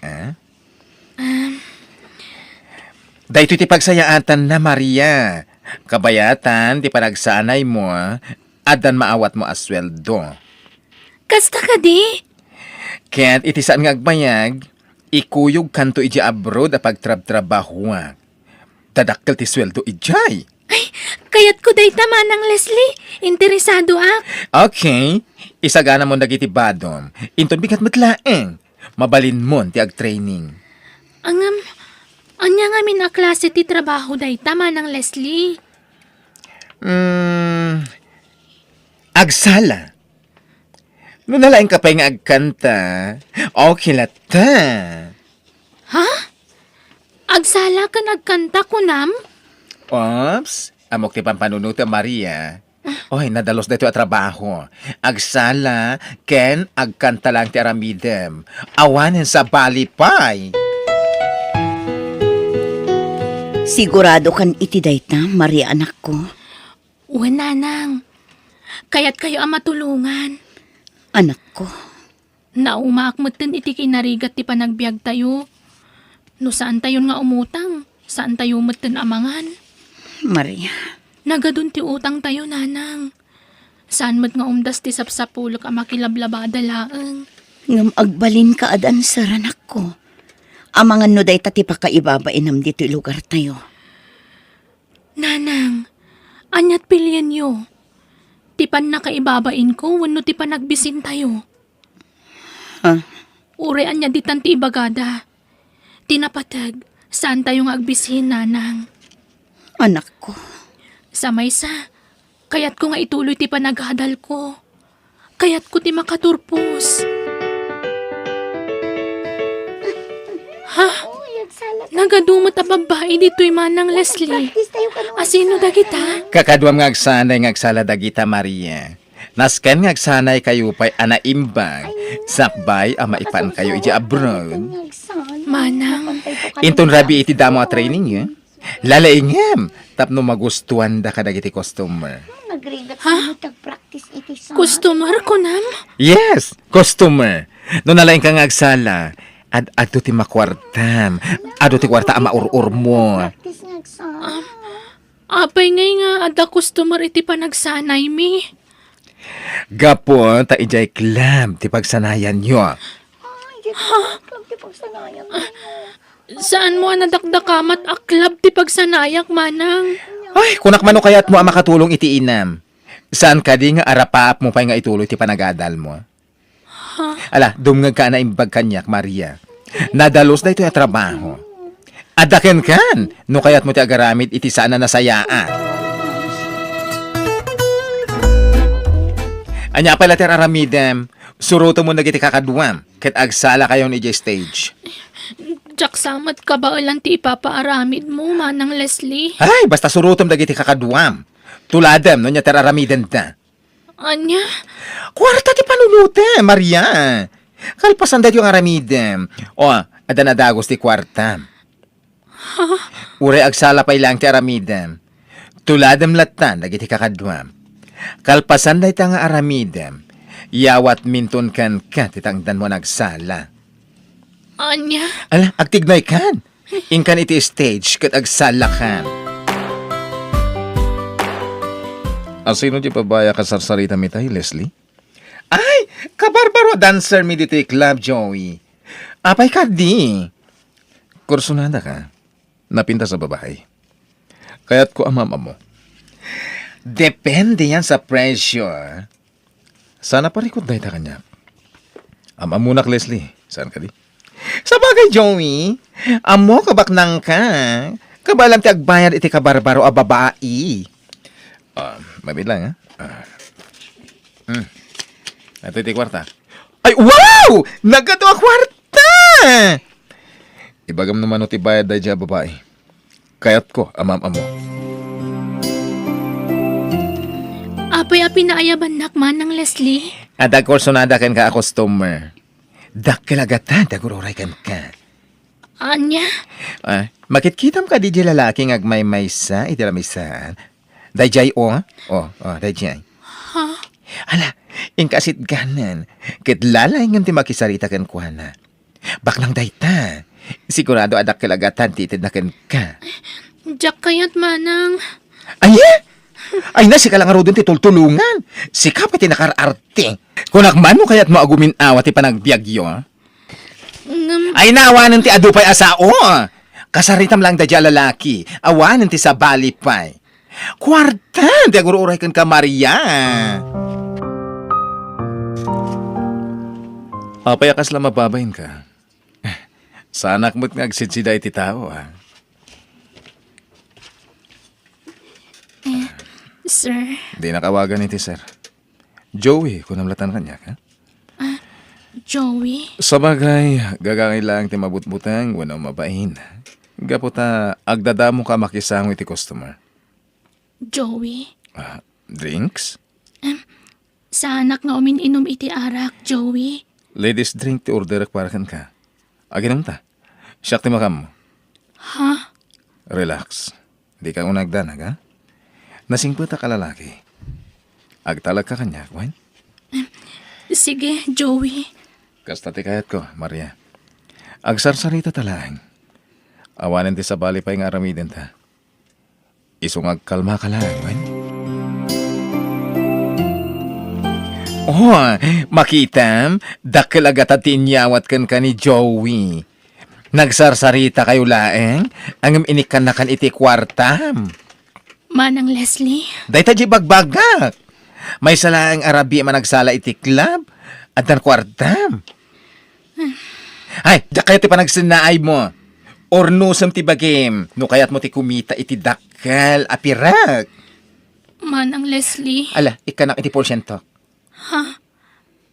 Dahito ti pagsayaatan na, Maria. Kabayatan, ti panagsanay mo, adan maawat mo asweldo. Kasta ka di? Kaya't iti saan nga agbayag, ikuyog kanto iji abroad a pagtrab-trabaho. Tadakkel ti sweldo ijay. Kaya't ko day tama ng Leslie. Interesado ak. Okay, isagana mo nagiti badom. Inton bigat matlaeng. Mabalin mo ti ag-training. Anya nga min a klase ti trabaho day tama ng Leslie. Agsala. No nalaing ka pa nga agkanta, okay lata. Ha? Agsala ka nagkanta ko nam? Ops, amok ti pampanunuta Maria. Oy, nadalos dito a trabaho. Agsala, ken agkanta lang ti aramidem. Awanin sa balipay. Sigurado kan iti dayta, Maria anak ko. Wana nang. Kaya't kayo ang matulungan. Anak ko, Naumaakmutin iti kinarigat ti panagbiag tayo. No saan tayo nga umutang? Saan tayo mutin amangan? Maria. Nagadun ti utang tayo, nanang. Saan mat nga umdas ti sapsapulok ang makilablabada laeng. Ngam agbalin ka adan sir anak ko. Amangan no day tati pakaibabainam dito lugar tayo. Nanang, anyat pilyan yo. Tipan na kaibabain ko, wano ti panagbisin tayo. Ha? Ure anya ditan ti ibagada. Tinapatag, saan tayo nga agbisin, nanang? Anak ko. Sa maysa, kaya't ko nga ituloy ti panaghadal ko. Kaya't ko ti makaturpos. Ha? Nagadumot a babae dito'y manang Leslie. Asino dagita? Kakaduam nga agsanay nga agsala dagita Maria. Nasken nga agsanay kayo pa'y anaimbang. Sakbay ang maipan kayo iji abroad. Manang, Inton rabi iti damo a training ya. Lalaingem, tapno magustuhan da ka dagiti customer. ha? Customer ko nam? Yes, customer. No nalaing ka nga agsala, ado ti makwartam. Ado ti kwarta ang maurur mo. Apay ngay nga ada customer iti panagsanay mi. Gapon, ta ijay club ti pagsanayan nyo. Saan mo nadakdakamat aklab ti pagsanayak, manang? Ay, kunak mano kaya't mo ang makatulong iti inam. Saan ka di nga arapaap mo pa nga ituloy ti panagadal mo? Ala, dumngag ka na imbag kanyak, Maria. Nadalos na ito yung trabaho. Adaken kan, no kaya't mo ti agaramid iti sana nasayaan. Anya pala ti aramidem, suruto mo nagiti kakaduam, ket agsala kayo ni stage. Jak samat ka ba ulan ti ipapaaramid mo, manang Leslie? Ay, basta surutom dagiti kakaduam. Tuladem, no niya teraramiden ta. Anya? Kwarta ti panunute, Maria. Kalpasan dati yung aramidem. O, adan adagos ti kwarta. Ure agsala pa ilang ti aramidem. Tuladem latan, dagiti kakaduam. Kalpasan dati nga aramidem. Yawat minton kan ka, titangdan mo nagsala. Anya? Ala, agtignay kan. Inkan iti stage, kat agsala kan. Asino di pabaya ka sarsarita mitay, Leslie? Ay, kabarbaro dancer mi dito club, Joey. Apay ka di. Kursunada ka. Napinta sa babae. Kaya't ko amama mo. Depende yan sa pressure. Sana parikot dahi ta kanya. Amamunak, Leslie. Saan ka di? Sa bagay, Joey. Amo kabaknang ka. Kabalang ti agbayad iti kabarbaro a babae. Mabit lang, ha? Ito iti kwarta. Ay, wow! Nagado a kwarta! Ibagam naman o ti bayad dahi dya babae. Kaya't ko, amam-amo. Apay a pinaayaban nak, manang Leslie? Adag korsonada ken ka a customer. Dakilagatan, tagururay kan ka. Anya? Makitkitam ka di lalaki ng agmay-maysa, itilamisan. Dayjay dayjay. Ha? Ala, ingkasit ganan. Kitlalay ngam ti makisarita kan kuana. Baklang dayta. Sigurado adak kilagatan titid na kan ka. Jack kayat manang. Ay na, si kalang arodon ti tultulungan. Si kapati nakararte. Kung akmano kaya't mo agumin awat ti panagbiagyo. Ay naawanan ti adupay asao. Kasaritam lang dadya lalaki. Awanan ti sa balipay. Kwarta, di agururay kan ka, Maria. Apay akas lang mababayin ka. Sana mo't ngagsidsida iti tao, Sir, Di nakawagan iti sir. Joey, kung namlatan kanya ka. Joey? Sa bagay, gagangailang ti mabutbutang, wala mabain. Gaputa, agdadamo ka makisang iti customer. Joey? Drinks? Sa anak nga umininom iti arak, Joey? Ladies drink ti order para kan ka. Aginom ta. Siyak ti makam mo. Ha? Relax. Di ka unagdanag, ha? Nasingputa ka lalaki. Agtalag ka kanya, Gwen. Sige, Joey. Kasta ti kayat ko, Maria. Agsarsarita talang. Awanan ti sa bali pa yung aramidin ta. Isungag kalma ka lang, Gwen. Makitam, dakil agad at tinyawat kan ni Joey. Nagsarsarita kayo laeng, ang inikan na kan iti kwartam. Manang Leslie? Dahil tayo bagbagak. May salaang Arabi managsala iti club at ang kwartam. Ay, da kayo ti panagsinaay mo. Or no sam ti bagim, no kayat mo ti kumita iti dakal apirak. Manang Leslie? Ala, ikanak iti porsyento.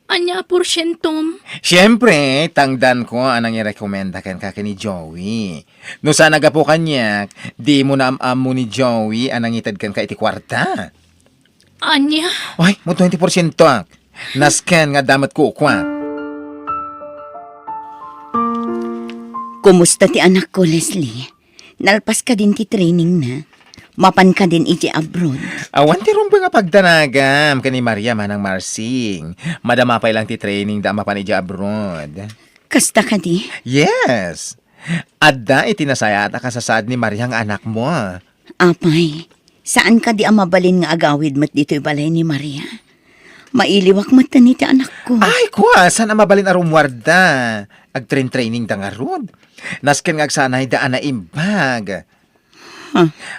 Anya porsyentom? Siyempre, tangdan ko anang i-recommenda kan ka ni Joey. No sana ga po kanyak, di mo na mo ni Joey anang itad kan ka iti kwarta. Anya? Ay, mo 20% ak. Nascan nga damat ko kwa. Kumusta ti anak ko, Leslie? Nalpas ka din ti training na. Mapan ka din iti abroad. Awan ti rumpa nga pagdanagam kani Maria manang Marsing. Madama pa lang ti training da mapan iti abroad. Kasta ka di? Yes. Adda itinasaya at kasasad ni Maria ang anak mo. Apay, saan ka di amabalin nga agawid mat dito'y balay ni Maria? Mailiwak mat na ti anak ko. Ay, kuha, saan ang mabalin arumwarda? Ag-training da nga rod. Nasken nga agsanay da na imbag.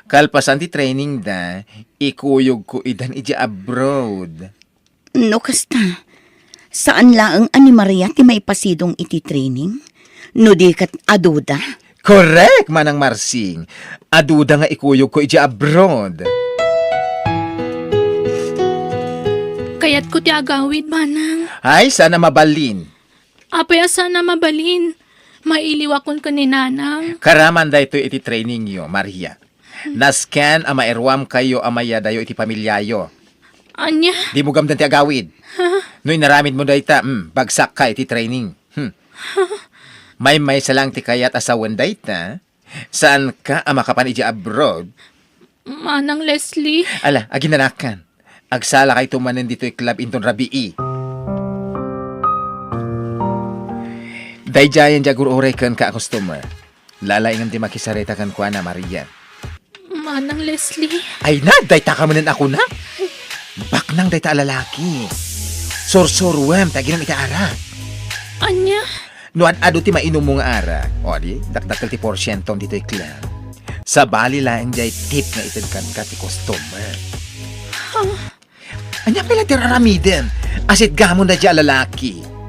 Kalpasan ti training da, ikuyog ko idan iti abroad. No, kasta. Saan laang ani Maria ti may pasidong iti training? No di kat aduda? Correct, manang Marsing. Aduda nga ikuyog ko iti abroad. Kayat ko ti agawid, manang. Ay, sana mabalin. Apaya sana mabalin. Mailiwakon ka ni nanang. Karaman da ito iti training yo, Maria. Nascan ama erwam kayo amaya dayo iti pamilyayo. Anya? Di mo gamdan ti agawid. No inaramid mo dayta, bagsak ka iti training. May salang ti kayat asawan dayta. Saan ka ama kapan iti abroad? Manang Leslie? Ala, aginanakan. Agsala kay tumanin dito'y club inton rabii. Dayjayan jagur orekan ka customer. Lalaingan ti makisareta kan kuana Maria. Manang Leslie? Ay na, dayta ka manan ako na. Baknang dayta lalaki. Sorsorwem, taginang itaara. Anya? Nuan ado ti mainom mo nga ara. O di, dakdakal ti porsyentong dito'y club. Sa bali lang jay tip nga itadkan ka ti customer. Anya pala ti raramiden. Asit gamon na dya lalaki.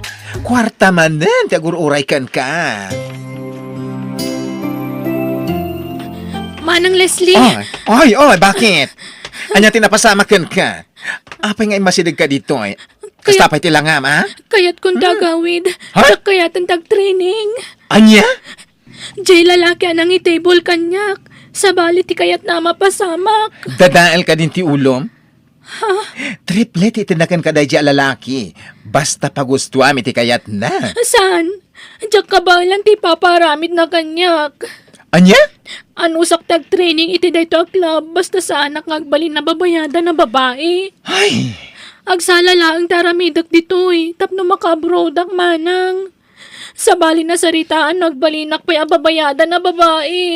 Kwarta manen, ti agur-uray kan ka. Manang Leslie? Oy, bakit? Anya tinapasama kan ka. Apay nga imasidig ka dito eh. Kastapay ti langam, ha? Kayat kong dagawid. Ha? Kayat ang tag-training. Anya? Jay lalaki anang i-table kanyak. Sa bali ti kayat na mapasamak. Dadael ka din ti ulom? Triplet itinakan ka dahi lalaki. Basta pagustuam iti kayat na. Saan? Diyak ka ba lang ti paparamid na kanyak? Anya? Ano sak tag-training iti dayto a club basta sa anak ngagbalin na babayada na babae. Ay, Agsala laang taramidak ditoy, tapno makabrodak manang. Sa bali na saritaan nagbalinak pa'y ababayada na babae.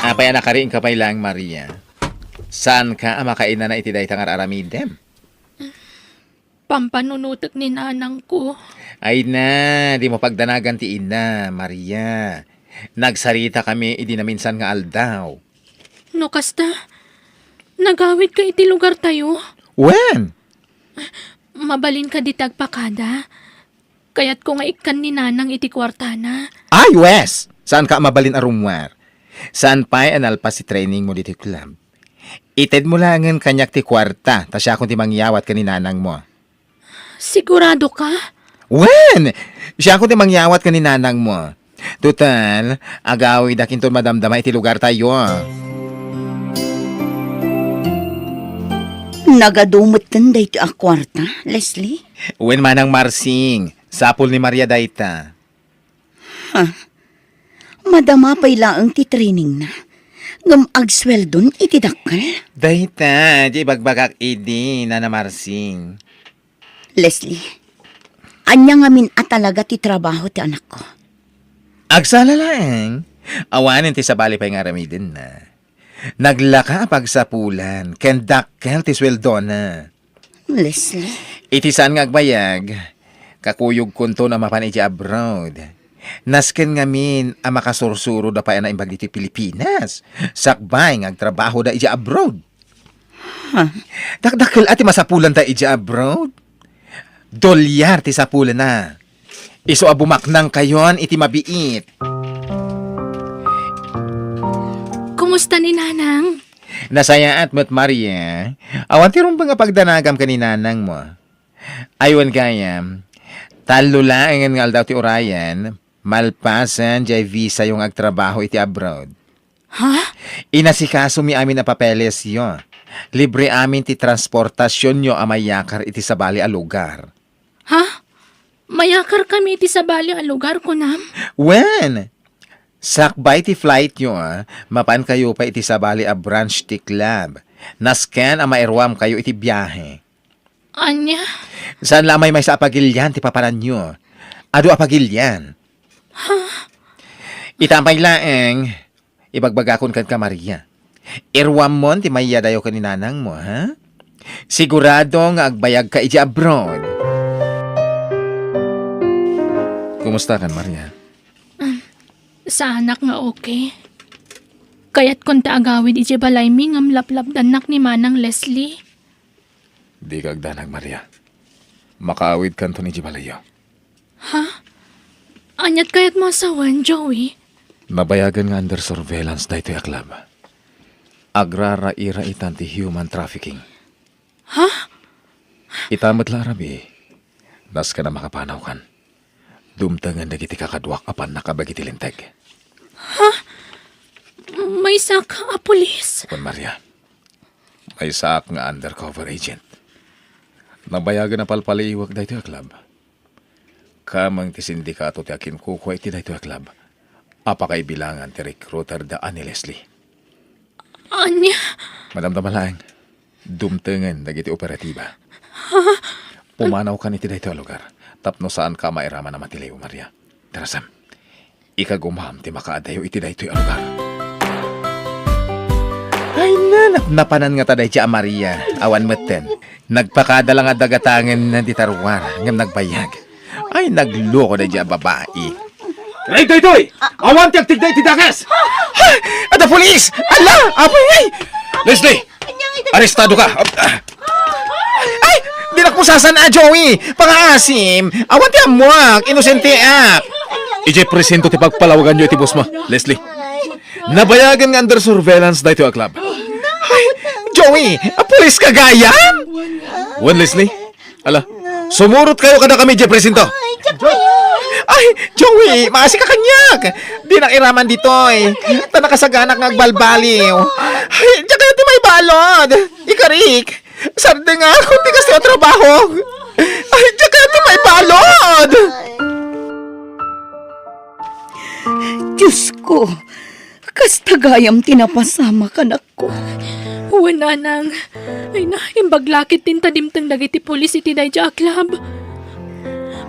apay anakarin ka pa lang, Maria. Saan ka makainan na iti dahi tangar aramidem? Pampanunutok ni nanang ko. Ay na, di mo pagdanagan ti ina, Maria. Nagsarita kami, idi na minsan nga aldaw. No kasta, nagawid ka iti lugar tayo. When? Mabalin ka di tagpakada. Kaya't ko nga ikan ni nanang iti kwartana. Ay, Wes! Saan ka mabalin arumwar? Saan pa'y analpa si training mo dito club? Ited mo langan kanyak ti kwarta, ta siya kung ti mangyawat ka ni nanang mo. Sigurado ka? When? Siya kung ti mangyawat ka ni nanang mo. Tutal, agawi dakin to madamdama iti lugar tayo. Nagadumot tan dayto a kwarta, Leslie. When manang marsing, sapul ni Maria dayta. Madama pa'y laang ti training na. Ngam agsweldon iti dakkel. Dayta, di bagbagak idi na marsing. Leslie, anya ngamin at talaga ti trabaho ti anak ko. Agsala lang. Awanin ti sabali pa yung aramidin na. Naglaka pagsapulan, kendakkel ti sweldo na. Leslie, Iti saan nga agbayag, kakuyog kunto na mapan iti abroad. Nasken ngamin ang makasursuro da pa na imbag dito Pilipinas. Sakbay nga agtrabaho da iti abroad. Dakdakkel ati masapulan ta iti abroad. $2 ti sapulan na. Iso abumaknang kayon iti mabiit. Kumusta ni nanang? Nasaya at mo't Maria, awan ti rumbang nga pagdanagam ka ni nanang mo. Aywan kaya, talo lang nga daw ti Orion, malpasan jay visa yung agtrabaho iti abroad. Ha? Inasikaso mi amin na papeles yo. Libre amin ti transportasyon yo amayakar iti sabali a lugar. Ha? Mayakar kami iti sa bali ang lugar ko nam? When? Sakbay ti flight nyo, mapan kayo pa iti sabali a branch ti club. Nasken a mairwam kayo iti biyahe. Anya? Saan lamay may sa apagilyan ti paparan nyo? Ado apagilyan? Itampay laeng, ibagbagakon kan ka Maria. Irwam mon ti maya dayo ka ni nanang mo, ha? Sigurado nga agbayag ka iti abroad. Kumusta kan, Maria? Sa anak nga okay. Kaya't kung taagawid iti balay mi ngam laplap danak ni manang Leslie. Di kagdanag, Maria. Makaawid kan to ni Jibalayo. Anyat kaya't masawan, Joey. Nabayagan nga under surveillance da ito yaklab. Agrara ira itan ti human trafficking. Ha? Itamat la arabi. Das ka na makapanaw kan. Dumtangan na kiti kakadwak apan nakabagiti linteg. May saka a pulis. Kun Maria, may saak nga undercover agent. Nabayagan na palpaliwag da ito yaklab. Kamang ti sindikato ti akin kukuha iti da ito yaklab. Apakay bilangan ti recruiter da ani Leslie. Anya? Madam Damalang, dumtengen dagiti operatiba. Pumanaw ka niti dayto a lugar. Tapno saan ka mairama na matilayo, Maria. Terasam, ikagumam ti makaadayo iti dayto a lugar. Ay na, napanan nga taday siya Maria. Awan meten. Nagpakadala nga dagatangan ng titarwar ngam nagbayag. Ay nagloko na siya babae. Ay, Toy! Awan tiyag tigday ti dagas! Ada polis! Ala! Apoy ay! Leslie! Arestado ka! Ay! Di na ko sasana, Joey! Pang-aasim! Awan ti amuak! Inosente ak! Ije presento ti pagpalawagan nyo iti boss mo, Leslie. Nabayagan nga under surveillance da ito a club. Ay! Joey! A polis kagayam! Wen, Leslie? Ala, sumurot kayo kada kami, ije presento. Ay! Ay, Joey, maasi ka kanyak. Di nang iraman dito eh. Tanakasaganak ng agbalbaliw. Ay, diyan kaya ti may balod. Ikarik. Sarde nga, kunti kasi ang trabaho. Ay, diyan kaya ti may balod. Diyos ko, kastagayam tinapasama ka na ko. Wala nang. Ay na, imbaglakit din tadimtang dagiti pulis iti dayja club.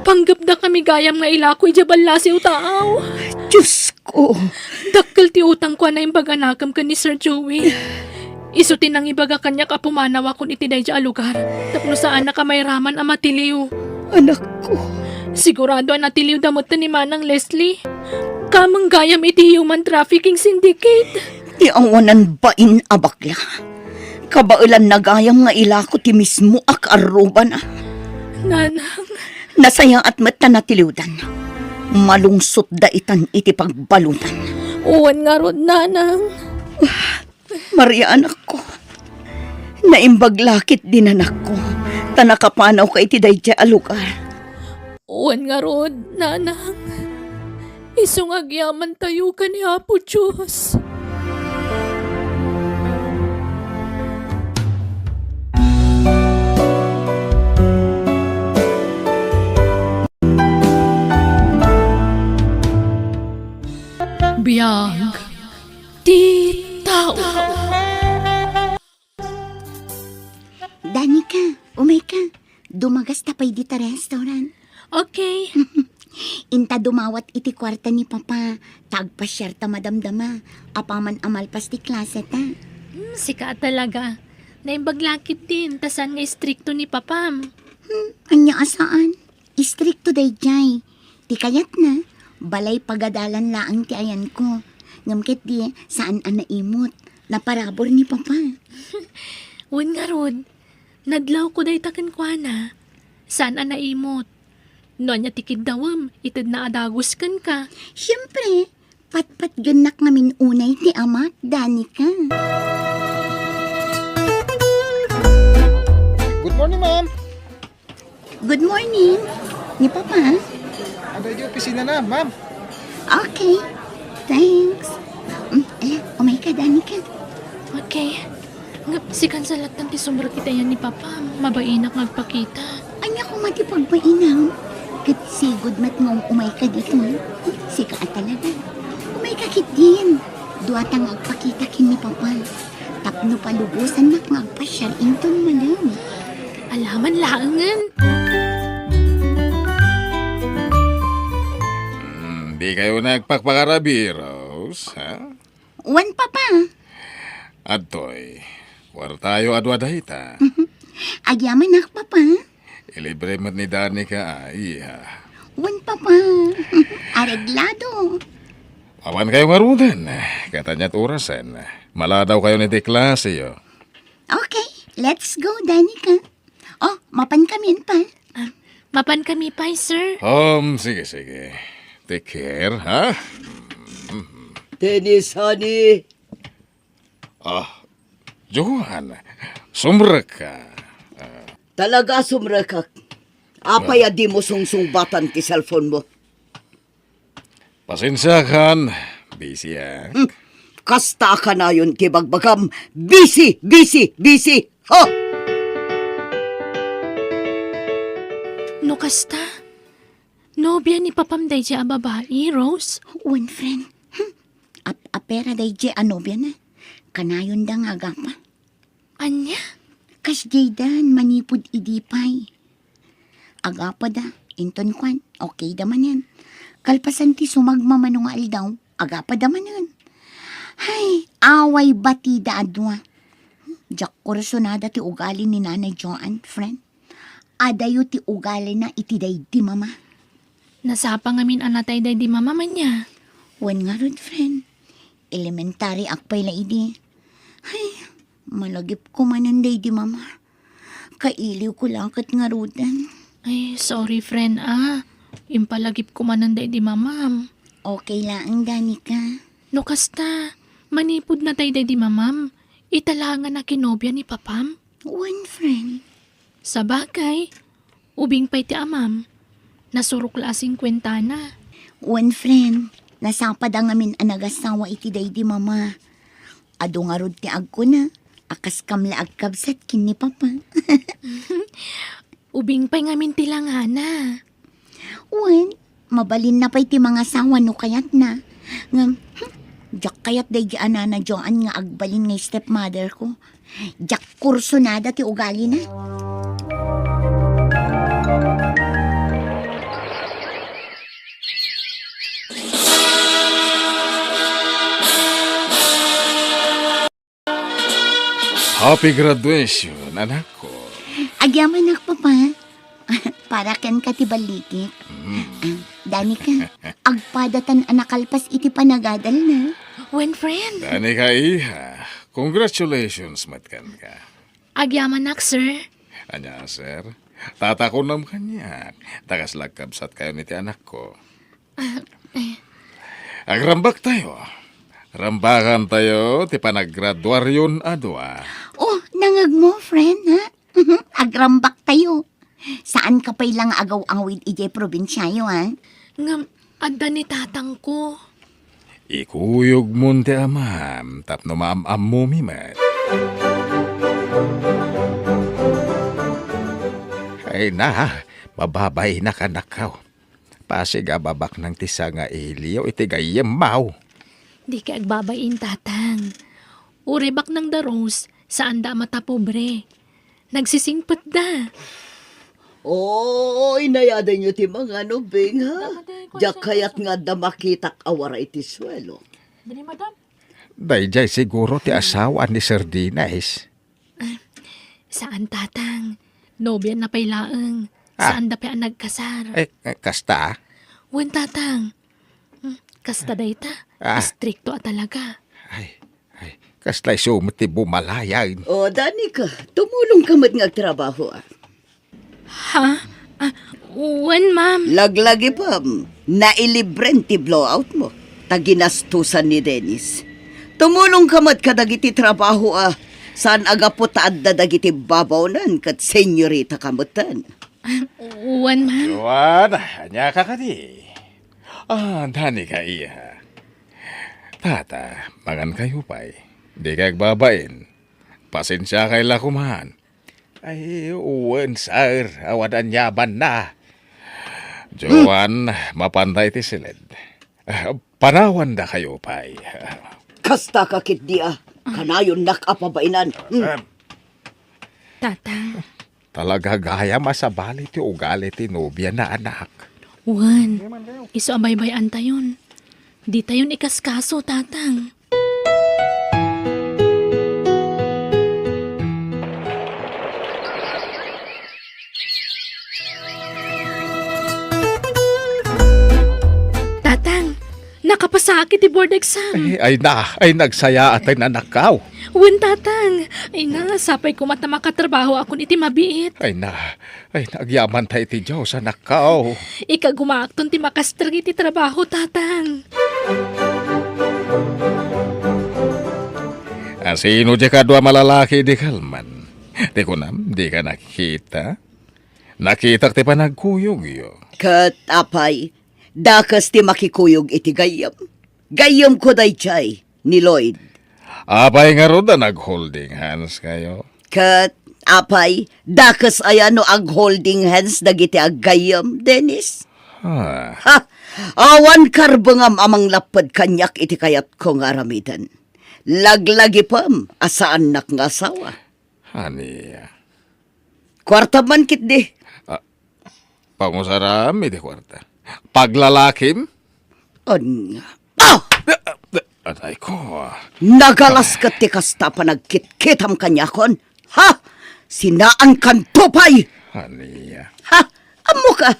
Panggap na kami gayam nga ilakoy jabal lasi utaaw. Diyos ko, Dakkel ti utang ko na imbaganakam ka ni Sir Joey. Isutin ang ibaga kanya kapumanawa kun iti dayja a lugar. Tapno saan na kamay raman ang matiliw. anak ko. Sigurado ang natiliw damot na ni Manang Leslie. Kamang gayam iti human trafficking syndicate. Di awanan bain abakla. Kabailan na gayam nga ilako ti mismo ak aruban. Nanang, Nasaya at mata natiliwdan. Malungsot da itan iti pagbalutan. uwan nga rod nanang. Maria anak ko. Naimbaglakit din anak ko. Tanakapanaw ka iti dayja a lugar. Uwan nga rod nanang. Isong agyaman tayo ka ni Apo Diyos. Biyag ti tao. Danica, umay ka. Dumagas tapay dita restaurant. Okay. Inta dumawat iti kwarta ni Papa. Tagpasyar ta madamdama. Apaman amalpas ti klase ta. Sika talaga. Naimbaglakit din, tasan nga istrikto ni Papam. Anya asaan? Istrikto day jay. Ti kayat na. Balay pagadalan laang ti ayan ko. Ngamkit di saan ang naimot. Naparabor ni Papa. Uwan nga rod. Nadlaw ko day takan kwa na. Saan ang naimot? No niya tikid dawam, itad na adagos kan ka. Siyempre, pat-pat ganak namin unay ti ama, Danica. Good morning, ma'am. Good morning. Ni Papa? Ada di opisina na, ma'am. Okay. Thanks. Umay ka, Danica. Okay. Nga, sikan sa latan ti sumbra kita yan ni Papa. Mabainak magpakita. Anya ko matipagpainaw. Kat sigod mat ngong umay ka dito. Sika at talaga. Umay ka kit din. Duatang agpakita kin ni Papa. Tapno palubusan nak ngagpasyal inton malam. Alaman laangan. Di kayo nagpakpakarabi, Rose, ha? Wan, Papa. Adtoy, war tayo adwadahita. Agyaman nak, Papa. Ilibre mat ni Danica ay, ha? Wan, Papa. Areglado. Awan kayo marudan. Katanya't orasan. Mala daw kayo ni di klase, yo. Okay, let's go, Danica. Oh, mapan kami pa. Mapan kami pa, sir. Sige, sige. Take care, ha? Dennis, honey. Johan, sumrek ka. Talaga sumrekak. Apay di mo sungsungbatan ti cellphone mo. Pasensya kan. Busy, ha? Kasta ka na yun ti bagbagam. Busy, busy, busy. Ha! No kasta? Nobya ni Papam day siya babae, Rose? Wan, friend. Apera day je anobya na. Kanayon da nga agapa. Anya? Kas jaydan manipod idipay. Agapa da, inton kwan, okay da man yan. Kalpasan ti sumagmamanong aldaw, agapa da man yan. Hay, away bati da adwa. Jak korsonada ti ugali ni Nanay Joan, friend. Adayo ti ugali na itiday di mama. Nasapa ngamin anatay day di mama man niya. Wan nga rod, friend. Elementary akpay la idi. Ay, malagip ko mananday di mama. Kailiw ko lakat nga rodan. Ay, sorry friend Impalagip ko mananday di mamam. Okay lang, Danica. No kasta, manipod na tay day di mamam. Italangan na kinobya ni Papam. One friend. Sa bagay, ubing pa'y ti amam. Nasurok la 50 na. One friend, nasapad ang amin anagasawa iti day di mama. Ado nga rod ti agko na, akas kamla agkabsat kin ni papa. Ubing pa'y ngamin tilangana. Wen, mabalin na pa'y ti mga sawa no kayat na. Ngam, jak kayat day di anana Joan nga agbalin nga stepmother ko. Jak kurso na ti ugali na. Happy graduation, anak ko. Agyaman nak papa. Para ken ka ti balikit. Dani ka, agpadatan anakalpas iti panagadal na. When friend, Dani ka, iha. Congratulations, matkan ka. agyaman nak, sir. Anya, sir. Tata ko nam kanya. Takas lagkabsat kayo ni ti anak ko. Agrambak tayo. Rambakan tayo, ti panaggraduaryon adwa. Oh, nangag mo, friend, ha? Agrambak tayo. Saan ka pa'y lang agaw-awid ije probinsyayo, ha? Ngam, adda ni tatang ko. Ikuyog mo ti amam, tapno maam-am mo mimat. Ay na, mababay na kanakaw. Pasigababak ng tisa nga iliyo, iti gayem mau. Di ka agbabain, tatang. Urebak ng daros, saan da mata pobre. Nagsisingpet da. Oo, inayadan nyo ti mga nubing, ha? Diyak kayat nga da makitak awara iti swelo. Dayjay siguro ti asawa ni Sir Dines. Saan, tatang? Nobya na pa'y laeng. Saan da pa nagkasar? Kasta? Wen, tatang. Kasta day ta. Stricto talaga. Ay, kastlay sumot ti bumalayag. O, Dani ka, tumulong ka mat nga trabaho, ah. Ha? Wen, ma'am. Laglagi pa, nailibren ti blowout mo. Taginastusan ni Dennis. Tumulong ka mat kadagiti trabaho, ah. Saan agapo taad da dagiti babawnan kat senyorita kamutan. Wen, ma'am. Juan, anya ka kadi. Dani ka iya. Tata, mangan kayo pa'y. Di ka agbabain. Pasensya kay lakumahan. Ay, uwan, sir. Awadan yaban na. Juan, mapantay ti silid. Panawan na kayo pa'y. Kasta kakit di, ah. Kanayon nakapabainan. Tatang. Talaga gaya masabali ti ugali ti nobya na anak. Wen, iso abay-bayan tayon. Di tayon ikaskaso, tatang. Tatang, nakapasakit ti board exam. Ay nagsaya at ay nanakaw. Wen, tatang. Ay na, sapay ko mata makatrabaho akon iti mabiit. Ay nagyaman tayo ti Diyos sa nakaw. Ika gumakton ti makastrag iti trabaho, tatang. Sino di ka dua malalaki di kalman? Di ko nam, di ka nakikita? Nakita ti panagkuyog yo. Kat apay, dakas ti makikuyog iti gayam. Gayam ko day chay, ni Lloyd. Apay nga ro da nag-holding hands kayo. Kat apay, dakas ayan no ag-holding hands dagiti ag-gayam, Dennis. Ah, Ha! Awan karbangam amang lapad kanyak iti kayat ko nga ramitan. Laglagi pam, asaan nak nga asawa. Haniya. Kwarta man kit di. Pangusaram, iti kwarta. Paglalakim? On nga. Ah! Atay ko. Nagalas ka ti kasta pa nagkit-kitam kanyakon. Ha! Sinaan kan tupay! Haniya. Ha! Amo ka!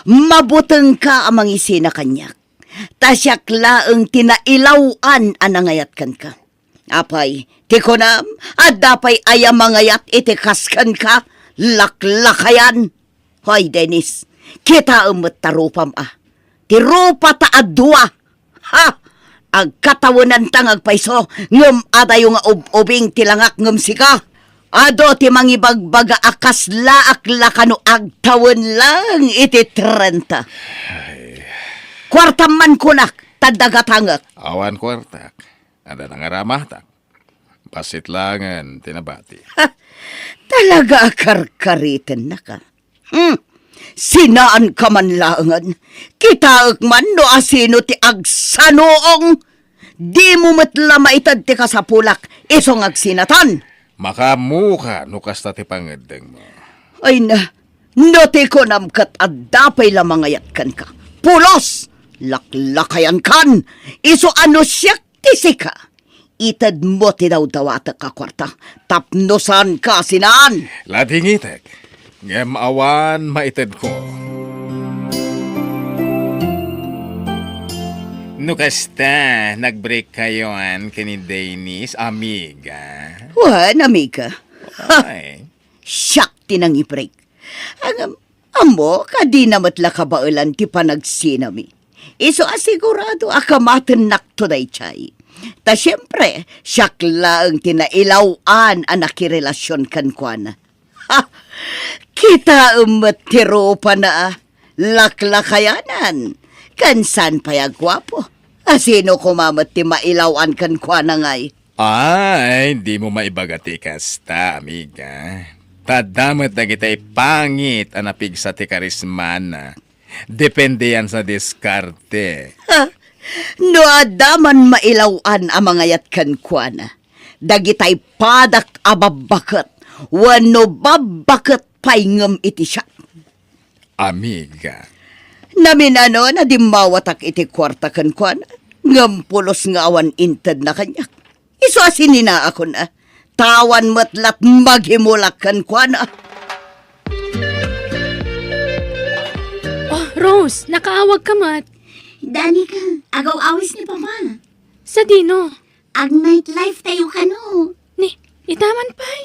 Mabuteng ka amang isina kanyak. Tasyak laeng tinailawan anangayat kan ka. Apay, ti ko nam, at dapay ayam mangayat itikaskan ka, laklakayan. Hoy, Dennis, kita umot tarupam ah. Ti rupa ta adwa. Ha! Agkatawanan tang agpaiso, ngem adayo nga ubing tilangak ngem sika. Ado ti mangibagbaga akas laak lakano agtawan lang iti 30. kwarta man kunak, tadagatangak. Awan kwartak, ada nang aramatak. Basit langan tinabati. Talaga karkaritin na ka. Sinaan ka man langan. Kitaak man no asino ti agsanoong. Di mo matla maitad ti ka sa pulak. Isong agsinatan. Makamuka no kasta ti pangedeng mo. Ay na, no ti konamkat at dapay lamang ayatkan ka. Pulos! Laklakayan kan! Iso ano siyak ti sika. Itad mo ti daw dawata ka kwarta. Tapnosan ka sinaan. Latingitek, ngem awan maited ko. No kasta, nag-break kayoan kini Dennis, amiga. Wan, amiga. Ay, Siyak tinang i-break. Ang amo, kadi namat lakabaulan ti panagsinami. Iso asigurado akamatan naktoday chay. Ta siyempre, siyak lang tinailawan ang nakirelasyon kan kuana. Ha! Kita umatiro pa na laklakayanan. Kansan payagwapo. Asino kumamat ti mailawan kan kuana ngay. ay, di mo maibagati kasta, amiga. Tadamat na kita'y pangit ang napigsa ti karismana. Depende yan sa diskarte. Ha! No adaman mailawan ang mga yatkan kuana. Dagitay padak ababakat. Wano babakat paingam iti siya. Amiga, Naminano na di mawatak iti kwarta kan kuana. Ngampulos nga awan intad na kanyak. Iso asinina ako na. Tawan matlat maghimulak kan kuana. Oh, Rose, nakaawag ka mat. Dani ka, agaw-awis ni Papa. Sa dino. Ag nightlife tayo ka no. Ni, itaman pa'y.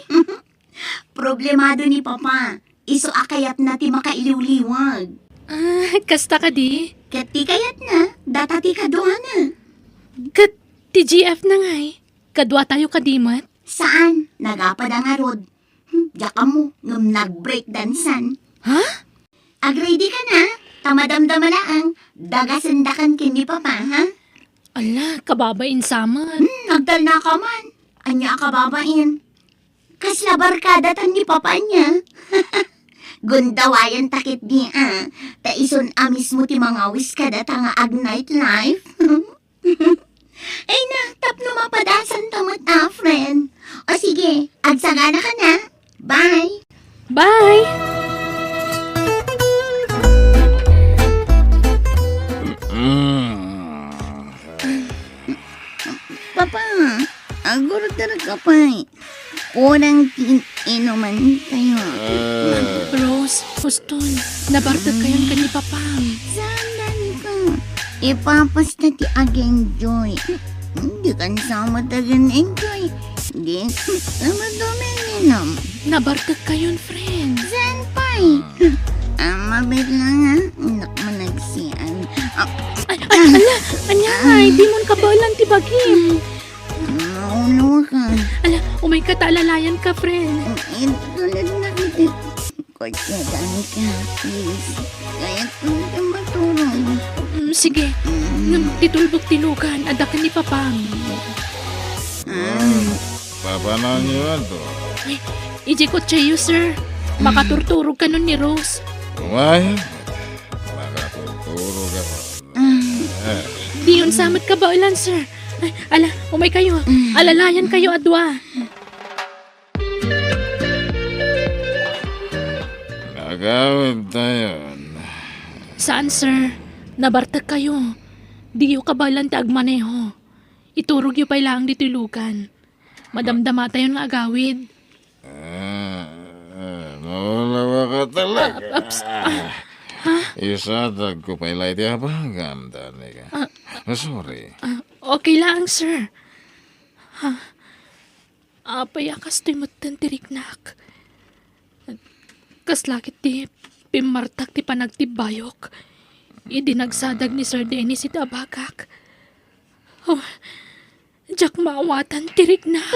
Problemado ni Papa. Iso akayat na ti makailiw-liwag. Ah, kasta ka di. Kati kayat na, datati ka doha na. Kat, TGF na ngay. Kadwa tayo kadimat. Saan? Nagapad ang arod. Diyaka mo, ngam nag-break dansan. Ha? Ag-ready ka na? Tamadamdamalaang, dagasandakan kini Papa, ha? Ala, kababain saman. Nagdal na ka man. Anya ka babain. Kasla barkada tan ni Papa niya. Gundawayan takit di Taison amis mo ti mga wis kada nga ag nightlife. Ay na, tapno mapadasan tamot friend. O sige, agsagana ka na. Bye! Bye! Papa, aguro talaga pa Unang inuman tayo. Rose, Huston, nabartag kayon ka ni Papam. Sandali ka. Ipapas na ti ag-enjoy. Hindi ka sama tag-enjoy. Hindi sama dominam. Nabartag kayon, friend. Senpai. Mabit lang ha. Anak mo nagsian. Ay, ala, anyay, di mo kabalan ti bagim. Maulo ka. Ala, umay katalalayan ka, friend. Tulad na kita. Kutsadan ka, please. Kaya tulad ka matulong. Sige, titulbog tilugan, ada ka ni Papam. papanan niyo to. Ay, ijikot siya sir. Makaturturog ka nun ni Rose. Kumayan, makatuturo ka pa. Di yun samat ka ba ulan, sir? Ay, ala, umay kayo. Alalayan kayo, adwa. Nagawin tayo. Saan, sir? Nabartag kayo. Di yung kabalan ti agmaneho. Iturog yung pailang di tulugan. Madamdama tayo nga agawid. Mawala ka talaga. Ups, Isatag ko pa ilay di abagam, dani ka. Sorry. okay lang, sir. Payakas to'y matantiriknak. Kaslakit ti pimartak ti panagtibayok. Idinagsadag ni Sir Dennis iti abagak. Oh, Jack maawatan tiriknak.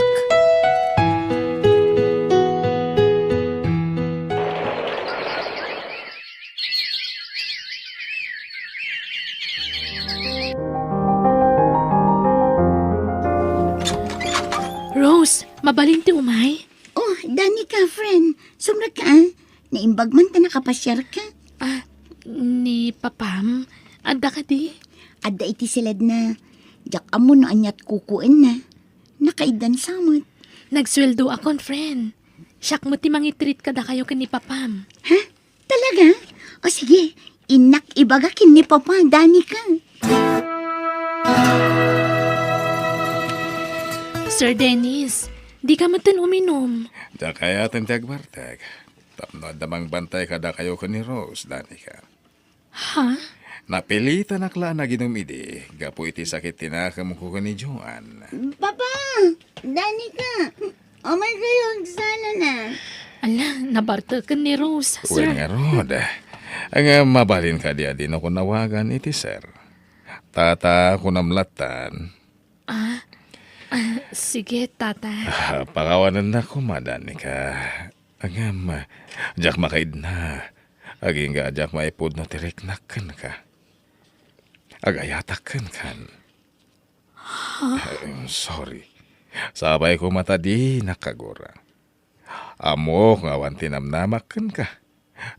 Rose, mabalin ti umay? Oh, Danica, friend. Sumra ka, naimbag man ta nakapasyar ka. Ni Papam? Anda ka di? Adda iti silad na, jak amo no anyat kukuin na. Nakaidan samot. Nagsweldo akon, friend. Siyak mo ti mangitreat ka da kayo ni Papam. Ha? Talaga? O sige, inak ibaga kin ni Papa, Danica. Sir Dennis, di ka matan uminom. Da kaya tentag bartag. Tapno damang bantay kada kayo ni Rose, Danica. Ha? Napilitan akla na ginom idi. Gapo iti sakit tinakam ko ni Joan. Papa! Danica! O may kayo, sana na. Ala, nabarta ka ni Rose, Uy sir. nga Rod. Ang mabalin ka di adin ako nawagan iti sir. Tata ako namlatan. Sige, tata. Pakawanan na ko Danica. Ang jak makaid na. Aging nga jak maipod no tiriknakan ka. Agayatakan kan. Sorry. Sabay ko mata di nakagura. Amo ngawan tinamnamakan ka.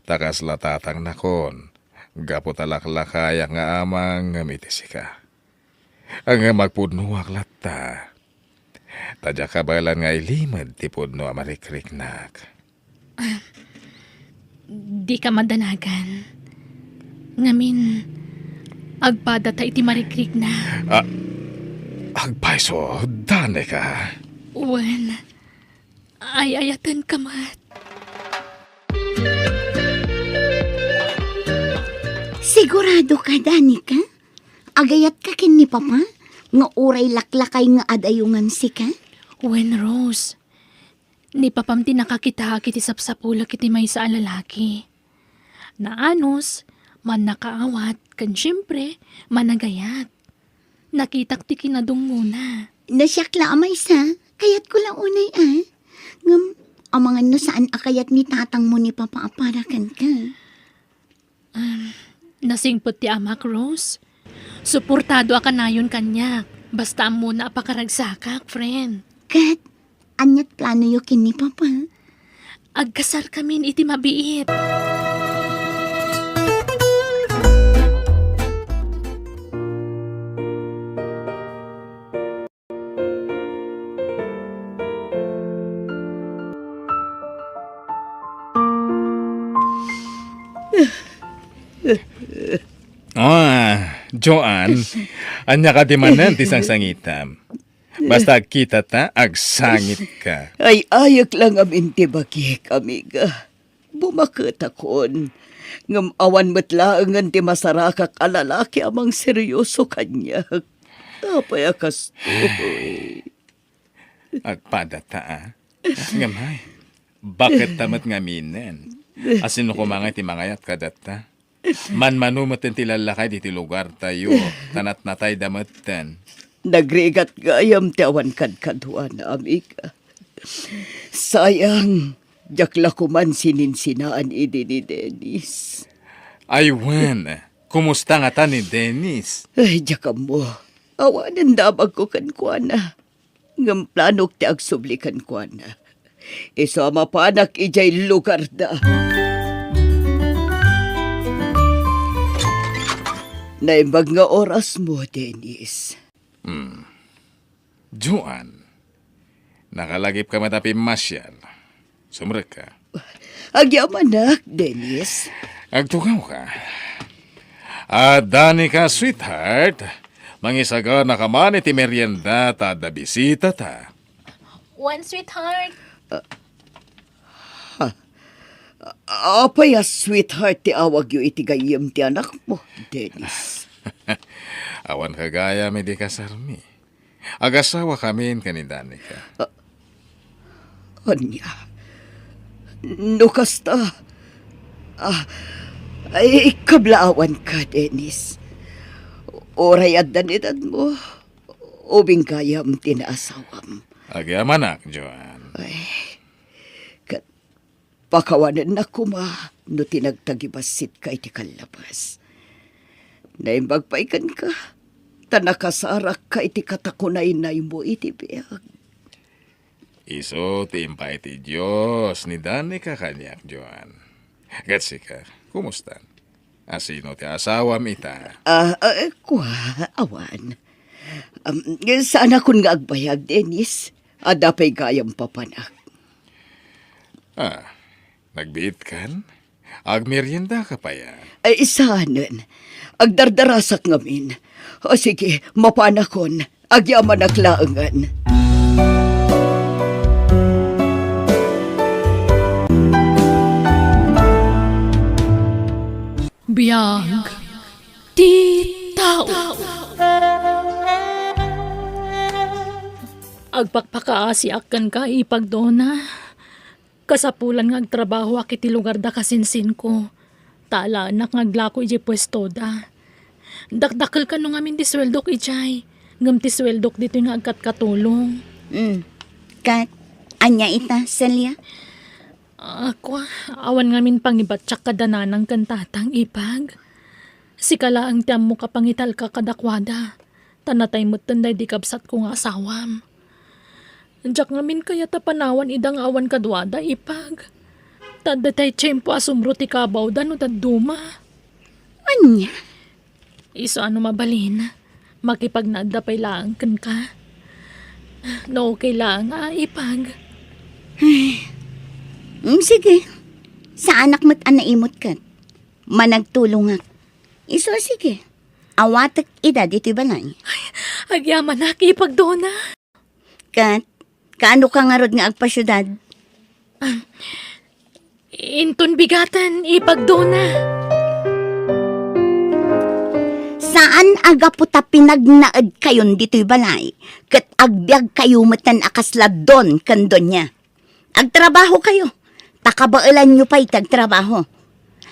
Takas latatang nakon. Gapo talaklakaya nga amang ngamitisi ka. Ang magpudnuwak lata. Tadya kabalan nga ilimad ti pudno amarikriknak. Di ka madanagan. Ngamin, agpada ta iti marikrik na. Agpaiso, dane ka. Wen, ayatan ka mat. Sigurado ka, Danica? Agayat ka kin ni Papa? Nga uray laklakay nga adayungan si ka? Wen, Rose. Ni Papam ti nakakita kiti sapsapula kiti may sa alalaki. Naanos, man nakaawat, kan syempre, managayat. Nakitak ti kinadong muna. Nasyakla amay sa, kayat ko lang unay Ngam, amangan no saan akayat ni tatang mo ni Papa aparakan ka. Nasingpot ti amak, Rose. Suportado ka nayon kanyak. Basta muna apakaragsakak, friend. Kat, anyat plano yo kin ni Papa. Agkasar kamin iti mabiit. Joan, anya ka di manan ti sangsangitam. Basta kita ta, agsangit ka. Ay ayak lang amin ti bakik, amiga. Bumakot akon. Ngam awan matlaangan ti masarakak alalaki amang seryoso kanya. Apay akas Agpada ta, Ngamay, bakit tamat ngaminan? Asin ko mga ti mangayat kadata? Manmanumaten ti lalakay di ti lugar tayo, tanat natay damatan. Nagrigat gayam ti awan kadkaduan, amiga. Sayang, jakla ko man sininsinaan idi ni Dennis. Ay, Wen, kumusta nga ta ni Dennis? Ay, jakam mo. Awanan damag ko kankwana. Ngam planok ti agsublikan kwana. Isama panak ijay lugar da. Naimbag nga oras mo, Dennis. Joan, nakalagip ka matapi masyal. Sumrek ka. Agyamanak, Dennis. Agtugaw ka. Dani ka, sweetheart. Mangisaga na ka man iti merienda ta da bisita ta. One sweetheart. Apay sweetheart ti awag yu iti gayem ti anak mo, Dennis. Awan kagaya may di kasarmi. Agasawa kami ka ni Danica. Anya, nukasta. Ay, kablaawan ka, Dennis. Oray at danidad mo, ubing kayam tinaasawam. Agyamanak, Joan. Pakawanan na kuma, no tinagtagibasit ka iti kalabas. Naimbagpaikan ka. Tanakasarak ka iti katakunay-nay mo iti biag. Iso timpa iti Diyos ni Dani ka kanyak, Joan. Gatsi ka, kumusta? Asino ti asawam ita? Kwa, awan. Sana kun nga agbayag, Dennis. Adapay gayang papanak. Nagbiit kan? Agmerienda ka pa yan. Ay, isahanan. Agdardarasak ngamin. O sige, mapanakon. Agyaman aklaangan. Biyag ti tao. Agpakpakaasi akan ka ipagdona. Kasapulan nga agtrabaho akiti lugar da kasinsin ko. Tala anak ngaglako iji pwesto da. Dakdakal ka nung amin di sweldok ijay. Ngam ti sweldok dito nga agkat katulong. Kat, anya ita, Celia? Ako, awan ngamin pangibatsak kadananang kantatang ipag. Sikala ang tiyam mo kapangital ka kadakwada. Tanatay mo't tanday di kabsat ko nga asawam. Diyak ngamin kaya tapanawan idang awan kadwada ipag. Tadatay tiyempo asumro ti kabaw da no taduma. Anya? Iso ano mabalin? Makipagnadapay lang kan ka. No okay lang ipag. Sige. Sa anak mo't anaimot kat. Managtulong ak. Iso sige. Awatak ida dito'y balay. Agyaman na ipagdona. Kat, kaano ka nga rod nga agpasyudad? Inton bigatan ipagdona. Saan aga puta pinagnaad kayon dito'y balay? Kat agbyag kayo matan akasladon kandon niya. Agtrabaho kayo. Takabailan nyo pa'y tagtrabaho.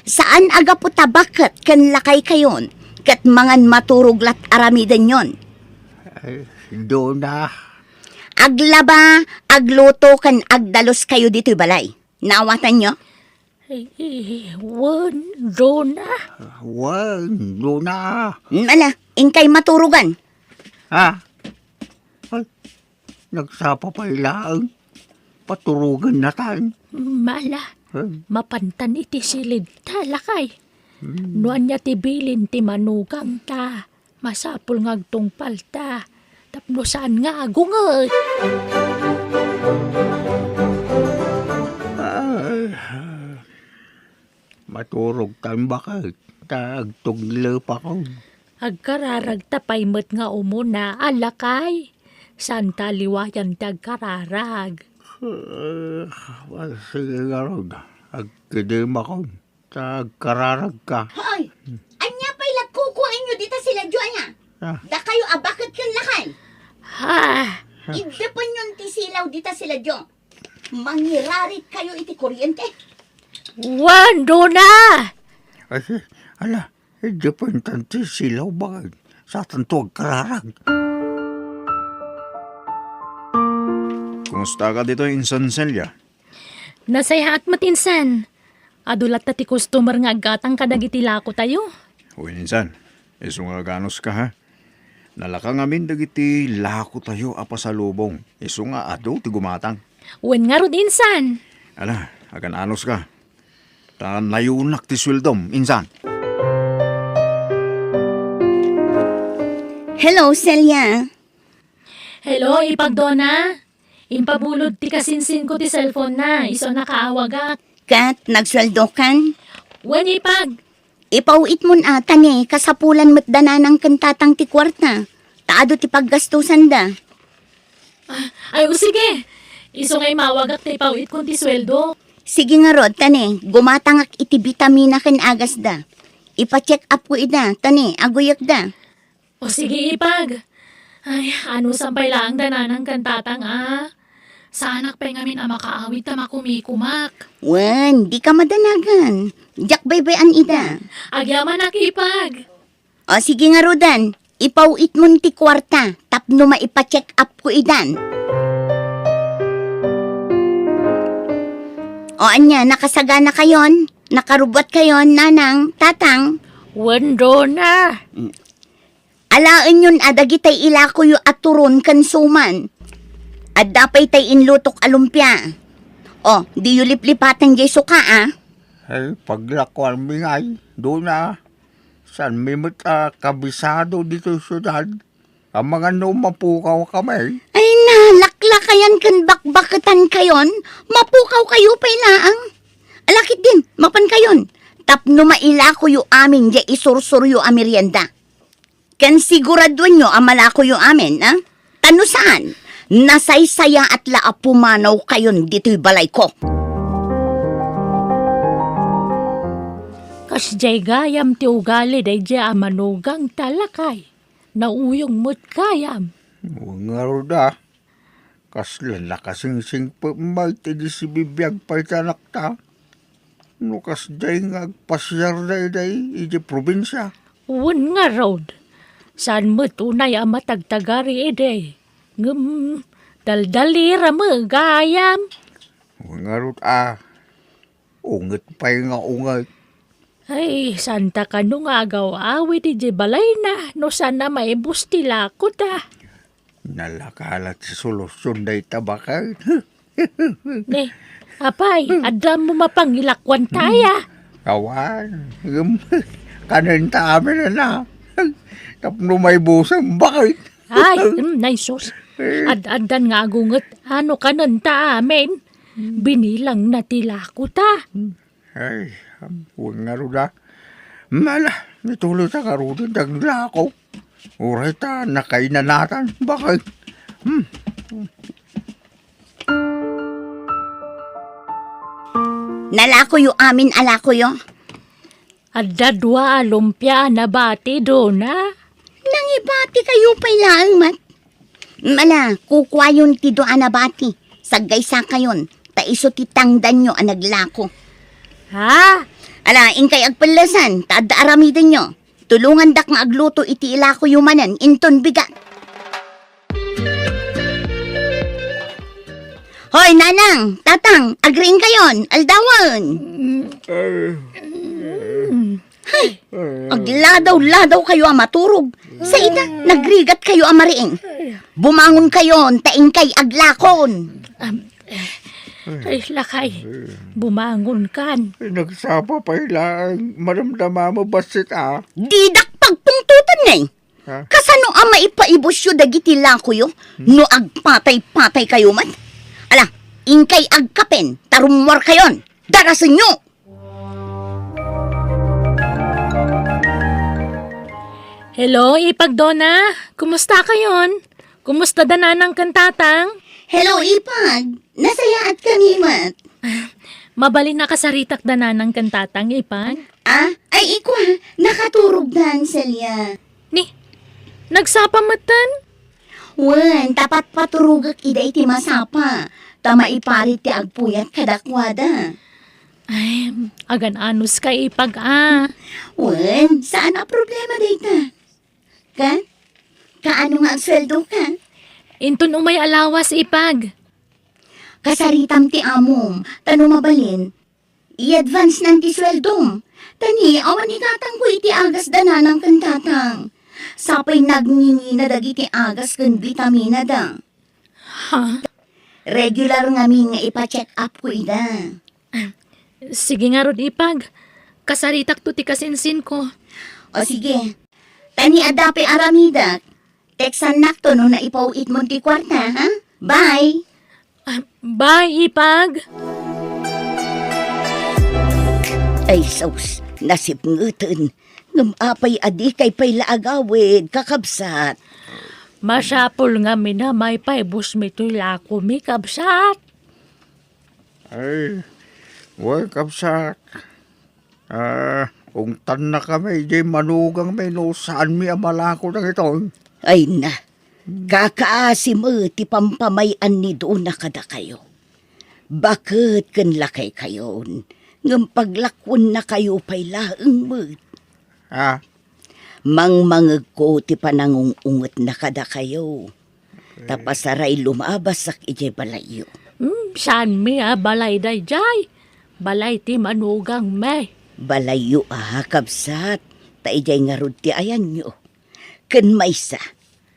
Saan aga puta bakit kan lakay kayon? Kat mangan maturuglat aramidan yon. Dona. Aglaba, agluto kan agdalos kayo dito'y balay. Naawatan nyo? Wan, Dona. Dona. Ala, ingkay maturugan. Ha? Ay, nagsapa pa ilang. Paturugan na tan. Mala, mapantan iti silid talakay. Nuan niya tibilin ti manugang ta. Masapul ngagtong palta. Tapno saan nga agungot. Maturog tan bakit? Tagtuglo pa ko. Agkararag tapay met nga umuna alakay. Saan taliwayan tagkararag. Sige nga ron. Agkidim ako. Tagkararag ka. Hoy, anya pa'y lagkukuin nyo dito sila Joanna. Da kayo abakit kan lakay. Ha? Idepon yun ti silaw dito sila Jo. Mangirarit kayo iti kuryente. Wan, Dona! Ay, ala, hindi pa yung tanti silaw bakit? Sa tanto agkararag. Kumusta ka dito, Insan Celia? Nasaya at matinsan. Adulat na ti customer nga agatang kadagiti lako tayo. Uy, Insan, iso nga ganos ka ha? Nalakang amin dagiti lako tayo apasalubong. Iso nga ado ti gumatang. Wen nga ron insan. Ala, agan anos ka. Tan layunak ti sweldom, Insan. Hello, Celia. Hello, ipagdona. Impabulod ti kasinsin ko ti cellphone na. Iso nakaawagak. Kat, nagsweldo kan? Wen ipag. Ipauit mo na atan kasapulan mo't dananang kantatang ti kwarta. Taado ti paggastusan da. Ay, sige. Iso nga'y mawagak ti pawit kung ti sweldo. Sige nga rod, tani, gumatangak iti vitamina kan agas da. Ipa-check up ko ida, tani, aguyak da. O sige ipag. Ay, ano sampay lang dananang kantatang Sa anak pa ngamin makaawit ta makumikumak. Wen, di ka madanagan. Diyak baybayan ida. Agyaman nakipag. O sige nga rodan, ipauit mo ti kwarta, tapno maipa-check up ko idan. O anya, nakasagana kayon? Nakarubot kayon, nanang, tatang? Wendo na. Alaan yun adagi tay ilakoyo at turon kan suman. At dapay tay inlutok alumpia. O, di yu liplipatan jay suka Ay, paglakwan mi ngay, doon na. San mi kabisado dito sa syudad. Ang mga mapukaw kami. Ay na, laklakayan kan bakbakatan kayon. Mapukaw kayo pa'y laang. Alakit din, mapan kayon. Tapno mailako yu amin di isursur yu amirienda. Kan sigurado nyo amalako yu amin, ha? Tano saan? Nasaysaya at laapumanaw kayon dito'y balay ko. Kas jay gayam ti ugali day jay amanugang talakay. Nauyong mo't kayam. Nga roda. Kaslan na kasing pamay di si bibiyag pa'y tanak ta. No kas day nga agpasyar day iji probinsya. Wan nga road. Saan mo't unay ang matagtagari ide. Daldalira mo gayam. Nga roda. Ungat pa'y nga ungat. Ay, santa ka nung agaw awi di jay balay na. No sana may bustila ko ta. Nalakalat si solusyon day tabakay. Ne, apay, adam mo mapangilakwan taya. Kawan. Kanin ta amin na. Tapno may busang bakit. Ay, naisos. Ad-adan nga agunget, ano ka nun ta amin? Binilang na tila ko ta. Ay, huwag nga roda. Mala, nituloy sa karudin, dagla ako. Uray ta, nakainanatan. Bakit? Nalako yu amin alako yu. Adadwa lumpia na bati do na. Nangibati kayo pa'y laang mat. Mala, kukwa yun ti do anabati. Sagay sa kayon, taiso ti tangdan nyo ang naglako. Ha? Ala, ingkay agpalasan, taada aramidan nyo. Tulungan dak nga agluto iti ilako yumanan, inton bigat. Hoy, nanang, tatang, agring kayon, aldawan. Hay, agladaw-ladaw kayo ang maturog. Sa ida, nagrigat kayo ang mariing. Bumangon kayon, taingkay aglakon. Ay, lakay. Bumangon kan. Nagsapa pa ilang maramdama mo basit Didak pagpungtutan ngay. Ha? Kasano ang maipaibos yu dagiti lako yu? No agpatay-patay kayo man. Ala, ingkay agkapen, tarumwar kayon. Darasin nyo! Hello, Ipagdona. Kumusta kayon? Kumusta dananang kantatang? Hello, Ipag. Nasayaat kami, mat. Mabali na kasaritak dananang kantatang, Ipag. Ay ikwa, nakaturog dan salya. Ni, nagsapamatan? Wan, tapat paturugak ida iti masapa. Tama iparit ti agpuyat kadakwada. Ay, agan anus ka, Ipag, Wan, saan ang problema data? Kan? Kaano nga ang sweldo ka? Inton umay alawas, Ipag. Kasaritam ti amom, tano mabalin. I-advance ng ti sweldo. Tani, awan ikatang ko iti agas dananang kantatang. Sapay nagningi na dagiti agas kan vitamina da. Ha? Regular nga mi nga ipa-check up ko ida. Sige nga rod, Ipag. Kasaritak to ti kasinsin ko. O sige, tani adape aramidak. Teksan nakto no na ipauit mo ti kwarta, ha? Bye! Bye, Ipag. Ay, saus, nasip ngutin. Ngumapay adi kay pay laagawid, kakabsat. Masyapol nga minamay pa ibus mito'y lako mi kabsat. Ay, huwag kapsak. Ungtan na kami, di manugang may no saan mi amalako ng ito. Ay na, kakaasim ti pampamayan ni doon na kada kayo. Bakit kan lakay kayon? Ngam paglakwon na kayo pay laeng mo't. Mangmangag ko ti panangungungot na kada kayo. Tapasaray lumabas sak ije balayo. Saan mi balay day jay? Balay ti manugang may. Balayo kabsat. Ta ijay nga rod ti ayan nyo. Ken maysa,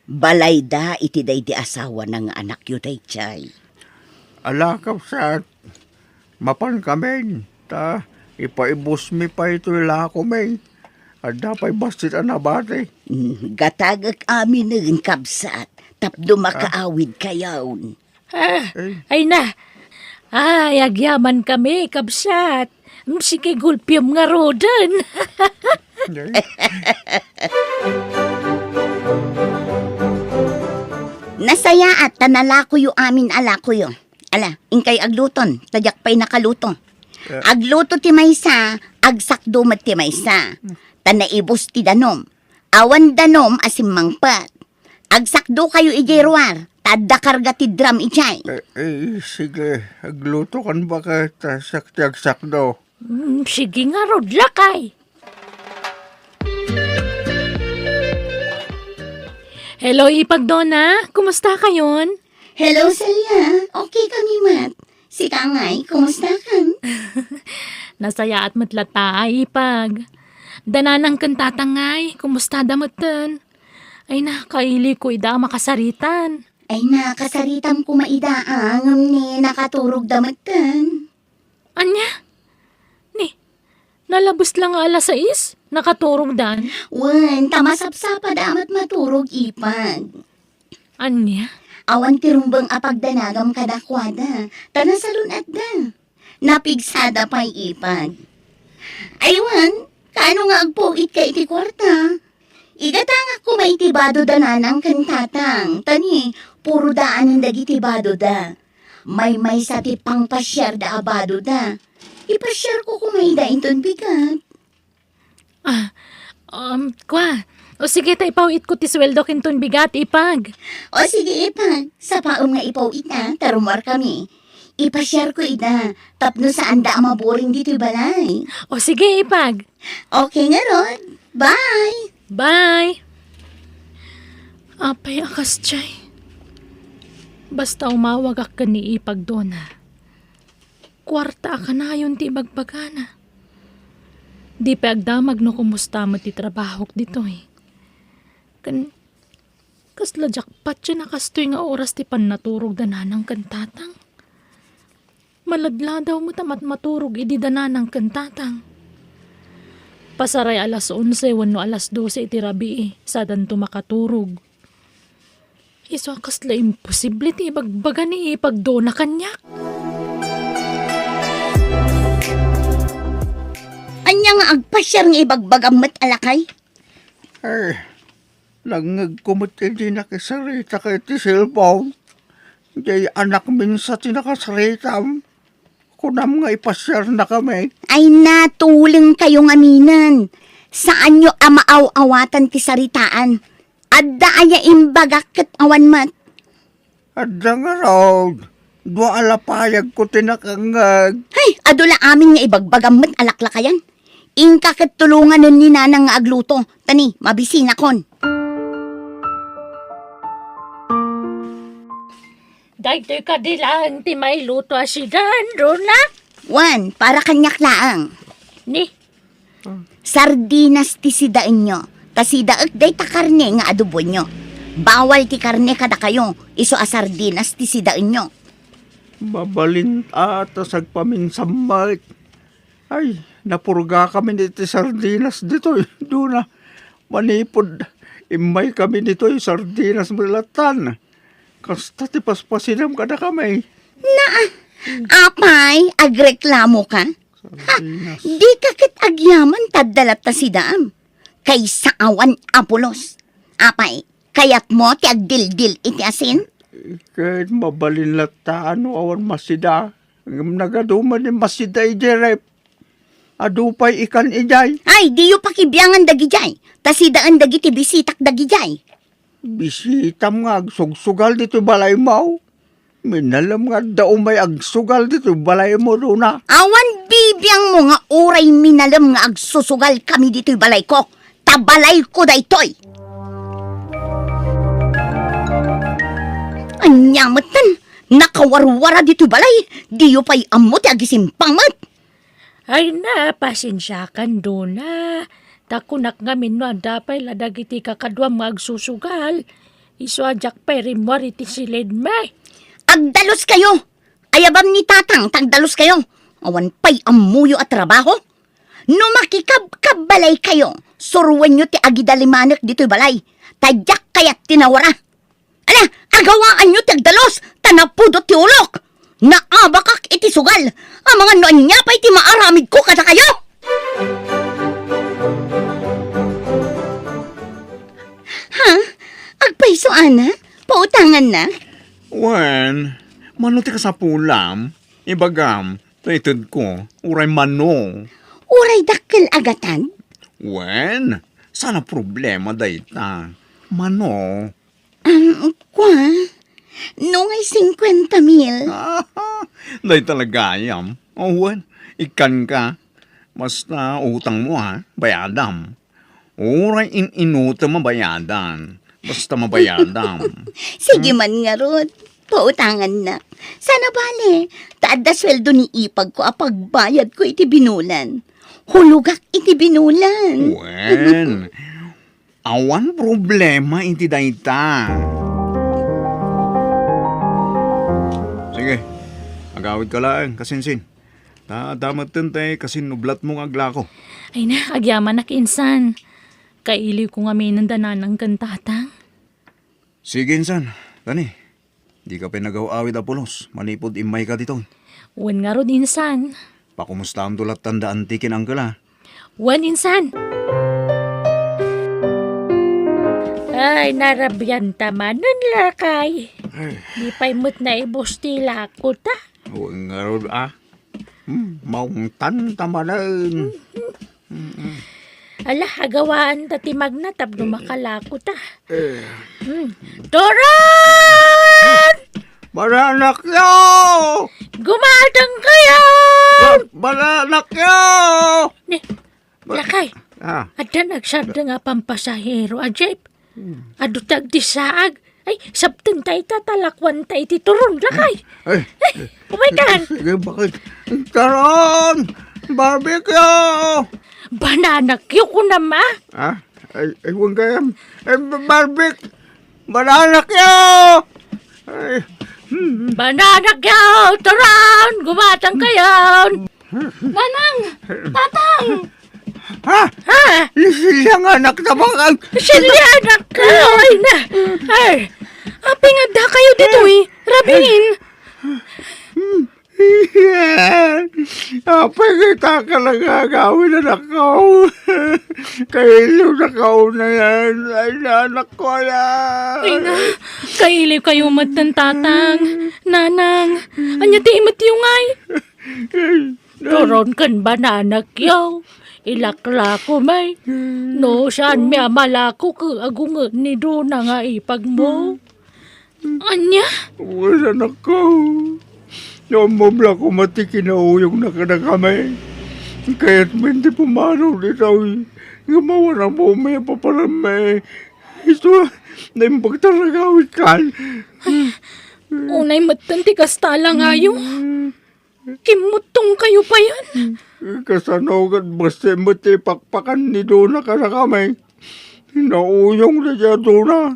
balay da iti day di asawa ng anak yu day chay. Ala kapsat, mapan kami, ta ipaibus mi pa ito nila ako may. At dapat basit ang nabate. Gatagak amin ng kabsat, tapdo makaawid kayaon. Ay na. Ay, agyaman kami, kabsat. Sige, gulpiyam nga rodan. Nasaya at tanalako yu amin alako yu. Ala, ingkay agluton, tadyak pa'y nakaluto. Agluto ti maysa, agsakdo mat ti maysa. Tanaibos ti danom. Awan danom asim mangpat. Agsakdo kayo ijayruar, tadda karga ti drum ijay. Sige, agluto kan ba ka saktiagsak do? Sige nga, rod lakay. Hello, Ipagdona. Kumusta kayon? Hello, Celia. Okay kami, Mat. Si Kangay, kumusta kan? Nasaya at matlata, Ipag. Dananang kantatangay. Kumusta damatan? Ay na, kaili ko ida makasaritan. Ay nakasaritam ko maidaang ni nakaturog damatan. Anya? Ni, nalabos lang nga alas 6. Nakaturog dan. Wan, tamasapsapa damat maturog ipag. Anya? Awan tirumbang apagdanagam kadakwada. Tanasalun at da. Napigsada pa'y ipag. Aywan, kaano nga agpuit ka iti kwarta? Igatanga ko maitibado dananang kantatang. Tani, puro daan ng dagitibado da. May sa tipang pasyar da abado da. Ipasyar ko kumaida inton bigat. Kwa. O sige, taipawit ko ti sweldo kinton bigat, Ipag. O sige ipag, sa paong nga ipawit na, tarumar kami. Ipasyar ko ida, tapno sa anda ang maboring dito'y balay. O sige, Ipag. Okay nga Rod, bye! Bye! Apay akas chay. Basta umawag ka ni Ipagdona. Kwarta ka na yun ti bagbagana. Di pa agdamag no kumusta mo ti trabaho dito eh. Kasla jakpat siya nakastoy nga oras ti pan naturog dananang kantatang. Maladla daw mo tamat maturog idi dananang kantatang. Pasaray alas 11 wano alas 12 iti rabi eh, sadan to makaturog. Iso kasla imposible ti ibagbaga ni Ipagdona kanyak. Anya nga agpasyar nga ibagbagam mat alakay? Ay, langagkumot hindi nakasarita ka iti cellphone. Jay anak minsa tinakasaritam. Kunam nga ipasyar na kami. Ay natuleng kayong aminan. Saan nyo amaaw-awatan ti saritaan? Adda aya imbagak ket awan mat. Adda nga raw. Dua alapayag ko tinakangag. Ay, adula amin nga ibagbagam mat alaklakayan. Ingka ket tulungan nun ni nanang nga agluto. Tani, mabisina kon. Dagtoy ka dilang ti may luto asidan, Rona. Wan, para kanyak laang. Ni, Sardinas ti sidaan nyo. Tasidaak day ta karne nga adobo nyo. Bawal ti karne kada kayo. Iso a sardinas ti sidaan nyo. Mabalin ata sagpaminsamait. Ay, napurga kami niti sardinas dito. Doon na, manipod. Imay kami dito sardinas malatan. Kasta ti paspasinam ka na kami. Apay, agreklamo ka? Sardinas. Di ka kit agyaman tadalat ta sidam. Kaysa awan apulos. Apay, kayat mo ti agdildil iti asin? Kahit mabalin lataan o awan masida. Nagaduman ni masida ijerep. Adupay ikan ijay. Ay, di yu pakibyangan dagijay. Tasidaan dagiti bisitak dagijay. Bisitam nga agsugsugal dito balay mo. Minalam nga daw may agsugal dito balay mo na. Awan bibiyang mo nga uray minalam nga agsusugal kami dito'y balay ko. Tabalay ko daytoy. Anyamatan, nakawarwara dito'y balay. Di yu pa'y amot agisimpang mat. ay na, pasensya kan, Dona. Takunak ngamin no dapay ladagiti kakadwa magsusugal. Iso ajak peri mo riti silid me. Agdalos kayo! Ayabam ni tatang, tagdalos kayo! Awan pa'y amuyo at trabaho? No makikabbalay kayo, suruan nyo ti agidalimanek dito'y balay. Tadyak kaya't tinawara. Ala, agawaan nyo ti agdalos, tanapudot ti ulok. Naabakak iti sugal, ang mga noan niya pa'y ti maaramid ko kada kayo! Ha? Agpaiso, Ana? Pautangan na? Wen, mano ti kasapulam, ibagam, taitid ko, uray mano. Uray dakkel agatan? Wen, sana problema dayta. Mano. Kwa? Nung ay 50,000. Day talaga yam. Oh, wen, ikan ka. Basta utang mo ha, bayadam. Uray inuta mabayadan. Basta mabayadam. Sige man nga Rod, pautangan na. Sana bale, taada sweldo ni ipag ko apagbayad ko iti binulan. Hulugak iti binulan. Wen, awan problema iti dayta. Sige, agawid ka lang, kasinsin. Damat tentay kasin nublat mong aglako. Ay na, agyaman na kinsan. Kailiw ko nga may nandanan ng kantatang. Sige, insan. Tani, di ka pinagaw-awid apulos. Manipod imay ka dito. Wan nga ron insan. Pakumusta ang tulat tanda antikin ang kala. Wan insan. Ay, narabyan taman nun lakay. Di pa'y mo't na ibustila ko ta. Huwag nga ron maong tamalan. Ala, hagawaan ta timag na tapno makalako ta. Doran! Baranak yo! Gumadang kayo! Baranak yo! Ni, lakay. Ah, Ada nagsarda nga pampasahero, ajep. Adutag di saag. Ay, sabten tayo tatalakwan tayo tituron, lakay. ay, Umaitan! sige, bakit? Taron! Barbecue! Banana kyo ko na ma. Ah, ay, huwag kayam. Ay, barbecue! Baranak yo! Ay, Banana kyo! Turon! Gumatang kayo! Nanang! Tatang! ha? Ha? Siyang anak na bakang. Silyanak ka! Ay na! Ay! Api nga da kayo dito eh! Rabingin! Apay kita ka lang gagawin na nakaw. Kailo na kao na yan. Ay, anak ko yan. Ay na! Kailiw kayo matan tatang! Nanang! Anya ti imat yung ay! Turon kan banana kyo! Ilakla ko may! No, saan may amalako ka agungan ni Dona nga ipag mo? Anya? Wala na ko. Yung mabla ko matikinauyong na ka na kami. Kaya't hindi pumanaw dito. Gumawa ng bumay paparami. Ito, na yung pagtaragawit ka. Unay matan ti kastala ngayo. Kimutong kayo pa yan. Kasanogan basta mati pakpakan ni Dona ka na kami. Nauyong na siya Dona.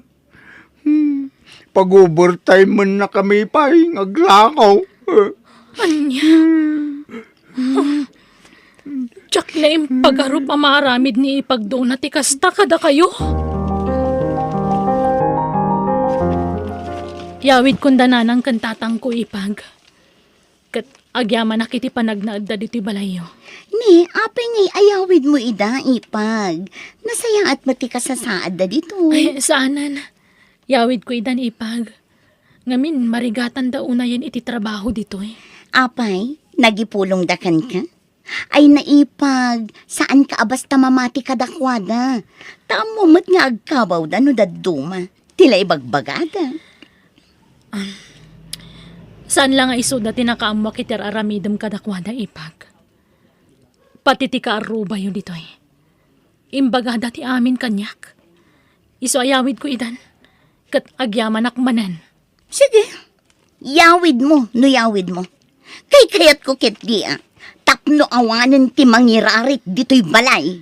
Pag-overtime man na kami pa, naglakaw. Anya? Tsak na yung pag-arup amaramid ni ipagdona ti kasta kada kayo. Yawid kunda nanang kantatang ko ipag. Kat agyaman na kiti panagnaadda dito balayo. Ni, apay ngay ayawid mo ida, ipag. Nasaya at mati ka sa saad da dito. Ay, saanan? Yawid ko idan ipag. Ngamin, marigatan daw una yan iti trabaho dito eh. Apay, nagipulong dakan ka? Ay naipag, saan ka basta mamati kadakwada? Tamo mat nga agkabaw da no daduma. Tila ibagbagada. Saan lang nga iso dati nakaamwa kitir aramidam kadakwada ipag? Pati ti kaaruba yun dito eh. Imbaga dati amin kanyak. Iso ayawid ko idan. Kat agyaman akmanan. Sige, yawid mo, no yawid mo. Kay kayat ko ket di tapno awanan ti mangirarit dito'y balay.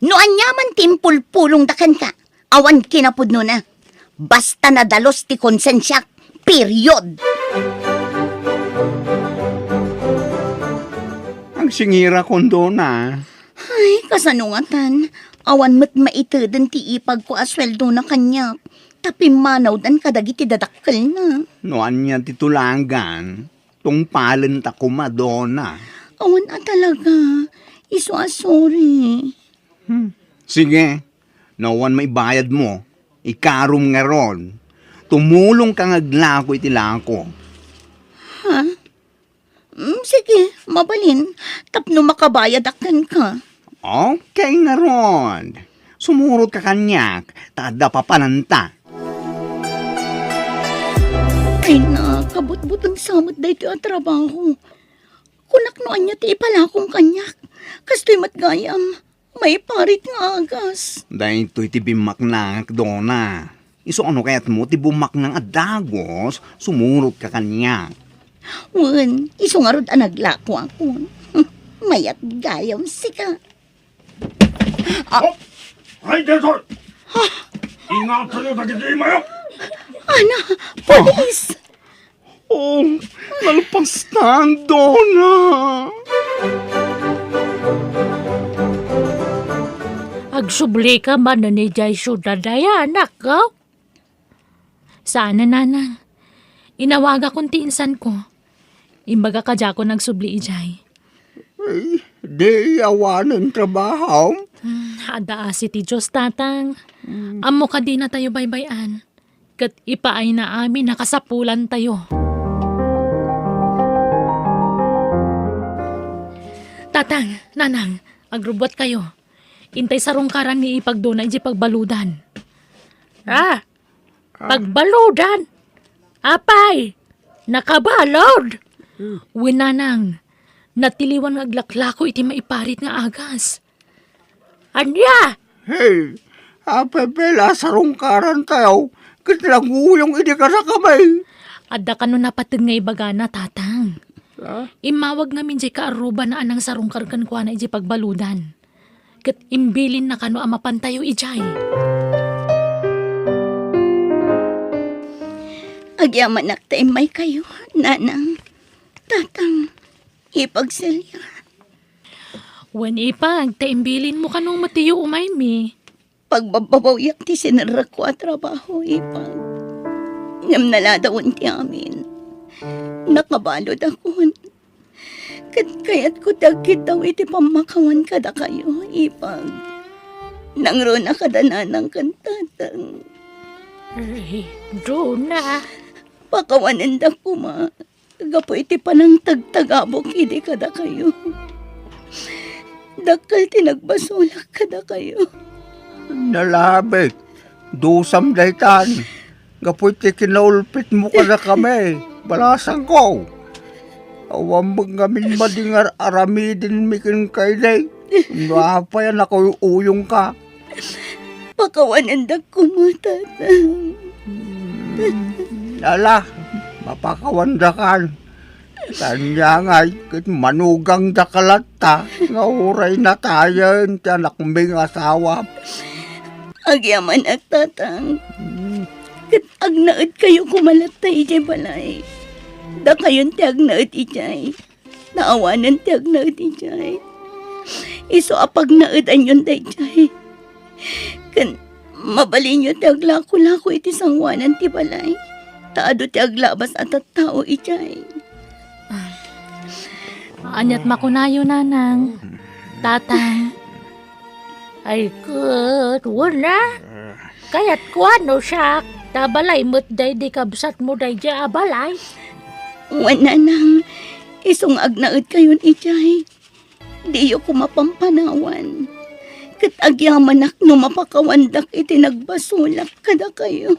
No anyaman timpul-pulong dakan ka, awan kinapudno na. Basta nadalos ti konsensyak, period. Ang singira kondo na. Ay, kasanungatan. Awan mat maiteden ti ipag ko asweldo na kanya. Tapi manaw dan kadagiti dadakkel na. Noan niya titulangan. Tungpalan ta ko Madonna. Awan talaga. Iso sorry. Sige. Nawan may bayad mo. Ikarom nga ron. Tumulong ka ngaglako iti lako. Sige, mabalin. Tapno makabayad akan ka. Okay nga ron. Sumurot ka kanyak. Tada papananta. Ay na, kabut-butang samot da ito ang trabaho. Kunak noan niya ti ipalakong kanyak. Kasto'y matgayam. May parit nga agas. Dahil ito'y tibimak na Dona. Iso ano kaya't mo, tibumak ng adagos, sumurot ka kanya. Wan, iso nga rod naglako ako. Mayat gayam sika. Ay, Desor! Ingatan nyo sa kisimayo! Ana, polis! Oh, nalpas na ang Dona. Agsubli ka man na ni Jay syudad daya, anak ka. Sana, nanang. Inawaga kong tiinsan ko. Imbaga ka dya ko nagsubli, Jay. Ay, di awanan trabaho. Hada si ti Diyos, tatang. Amo ka di na tayo baybayan. Kat ipaay na amin nakasapulan tayo. Tatang, nanang, agrubot kayo. Intay sa rungkaran ni ipagdunay di pagbaludan. Pagbaludan? Apay, nakabalod. Winanang, natiliwan ng aglaklako iti maiparit nga agas. Anya? Hey, apepela sa rungkaran tayo. Kitlanguyong hindi ka sa kamay. Adda ka no napatid nga ibagana, tatang. Imawag nga min di ka aruba na anang sarungkar kan kuha na iji pagbaludan. Kat imbilin na kano amapan tayo ijay. Agyaman naktay may kayo, nanang. Tatang, ipagsilya. Wen ipag, taimbilin mo kanong matiyo umay mi. Pagbababawiyak ti sinara ko at trabaho, ipag. Ngam naladawon ti amin. Nakabalod ako. Kaya't ko dagkitaw iti pamakawan kada kayo, ipag. Nangro na kadananang kantatang. Ay, Dona. Pakawanan da ko ma. Gapo iti panang tagtagabok idi kada kayo. Dakal tinagbasulak kada kayo. Nalabit. Dusam daytan. Gapoy ti kinaulpit mo ka na kami. Balasan ko. Awang gamin madingar aramidin mikin kay day. Napayan ako uyong ka. Pakawanan da ko mo, tatang. Lala, mapakawandakan. Kanya nga'y kit manugang dakalat ta. Nga uray na tayo ti anak ming asawa. Agyaman at tatang. Kat agnaad kayo kumalat tayo ijay balay. Da kayon ti agnaad ijay. Naawanan ti agnaad ijay. Iso apag naadan yun da ijay. Kan mabalin nyo ti aglako-lako iti sangwanan ti balay. Taado ti aglabas at tao ijay. Anyat makunayo, nanang. Tatang. Ay, good. Wala. Kaya't kuano siya. Tabalay mo't day di kabsat mo day di abalay. Wala nang isong agnaad kayon ijay. Diyo ko mapampanawan. Kat agyaman ak no mapakawandak iti nagbasulak kada kayo.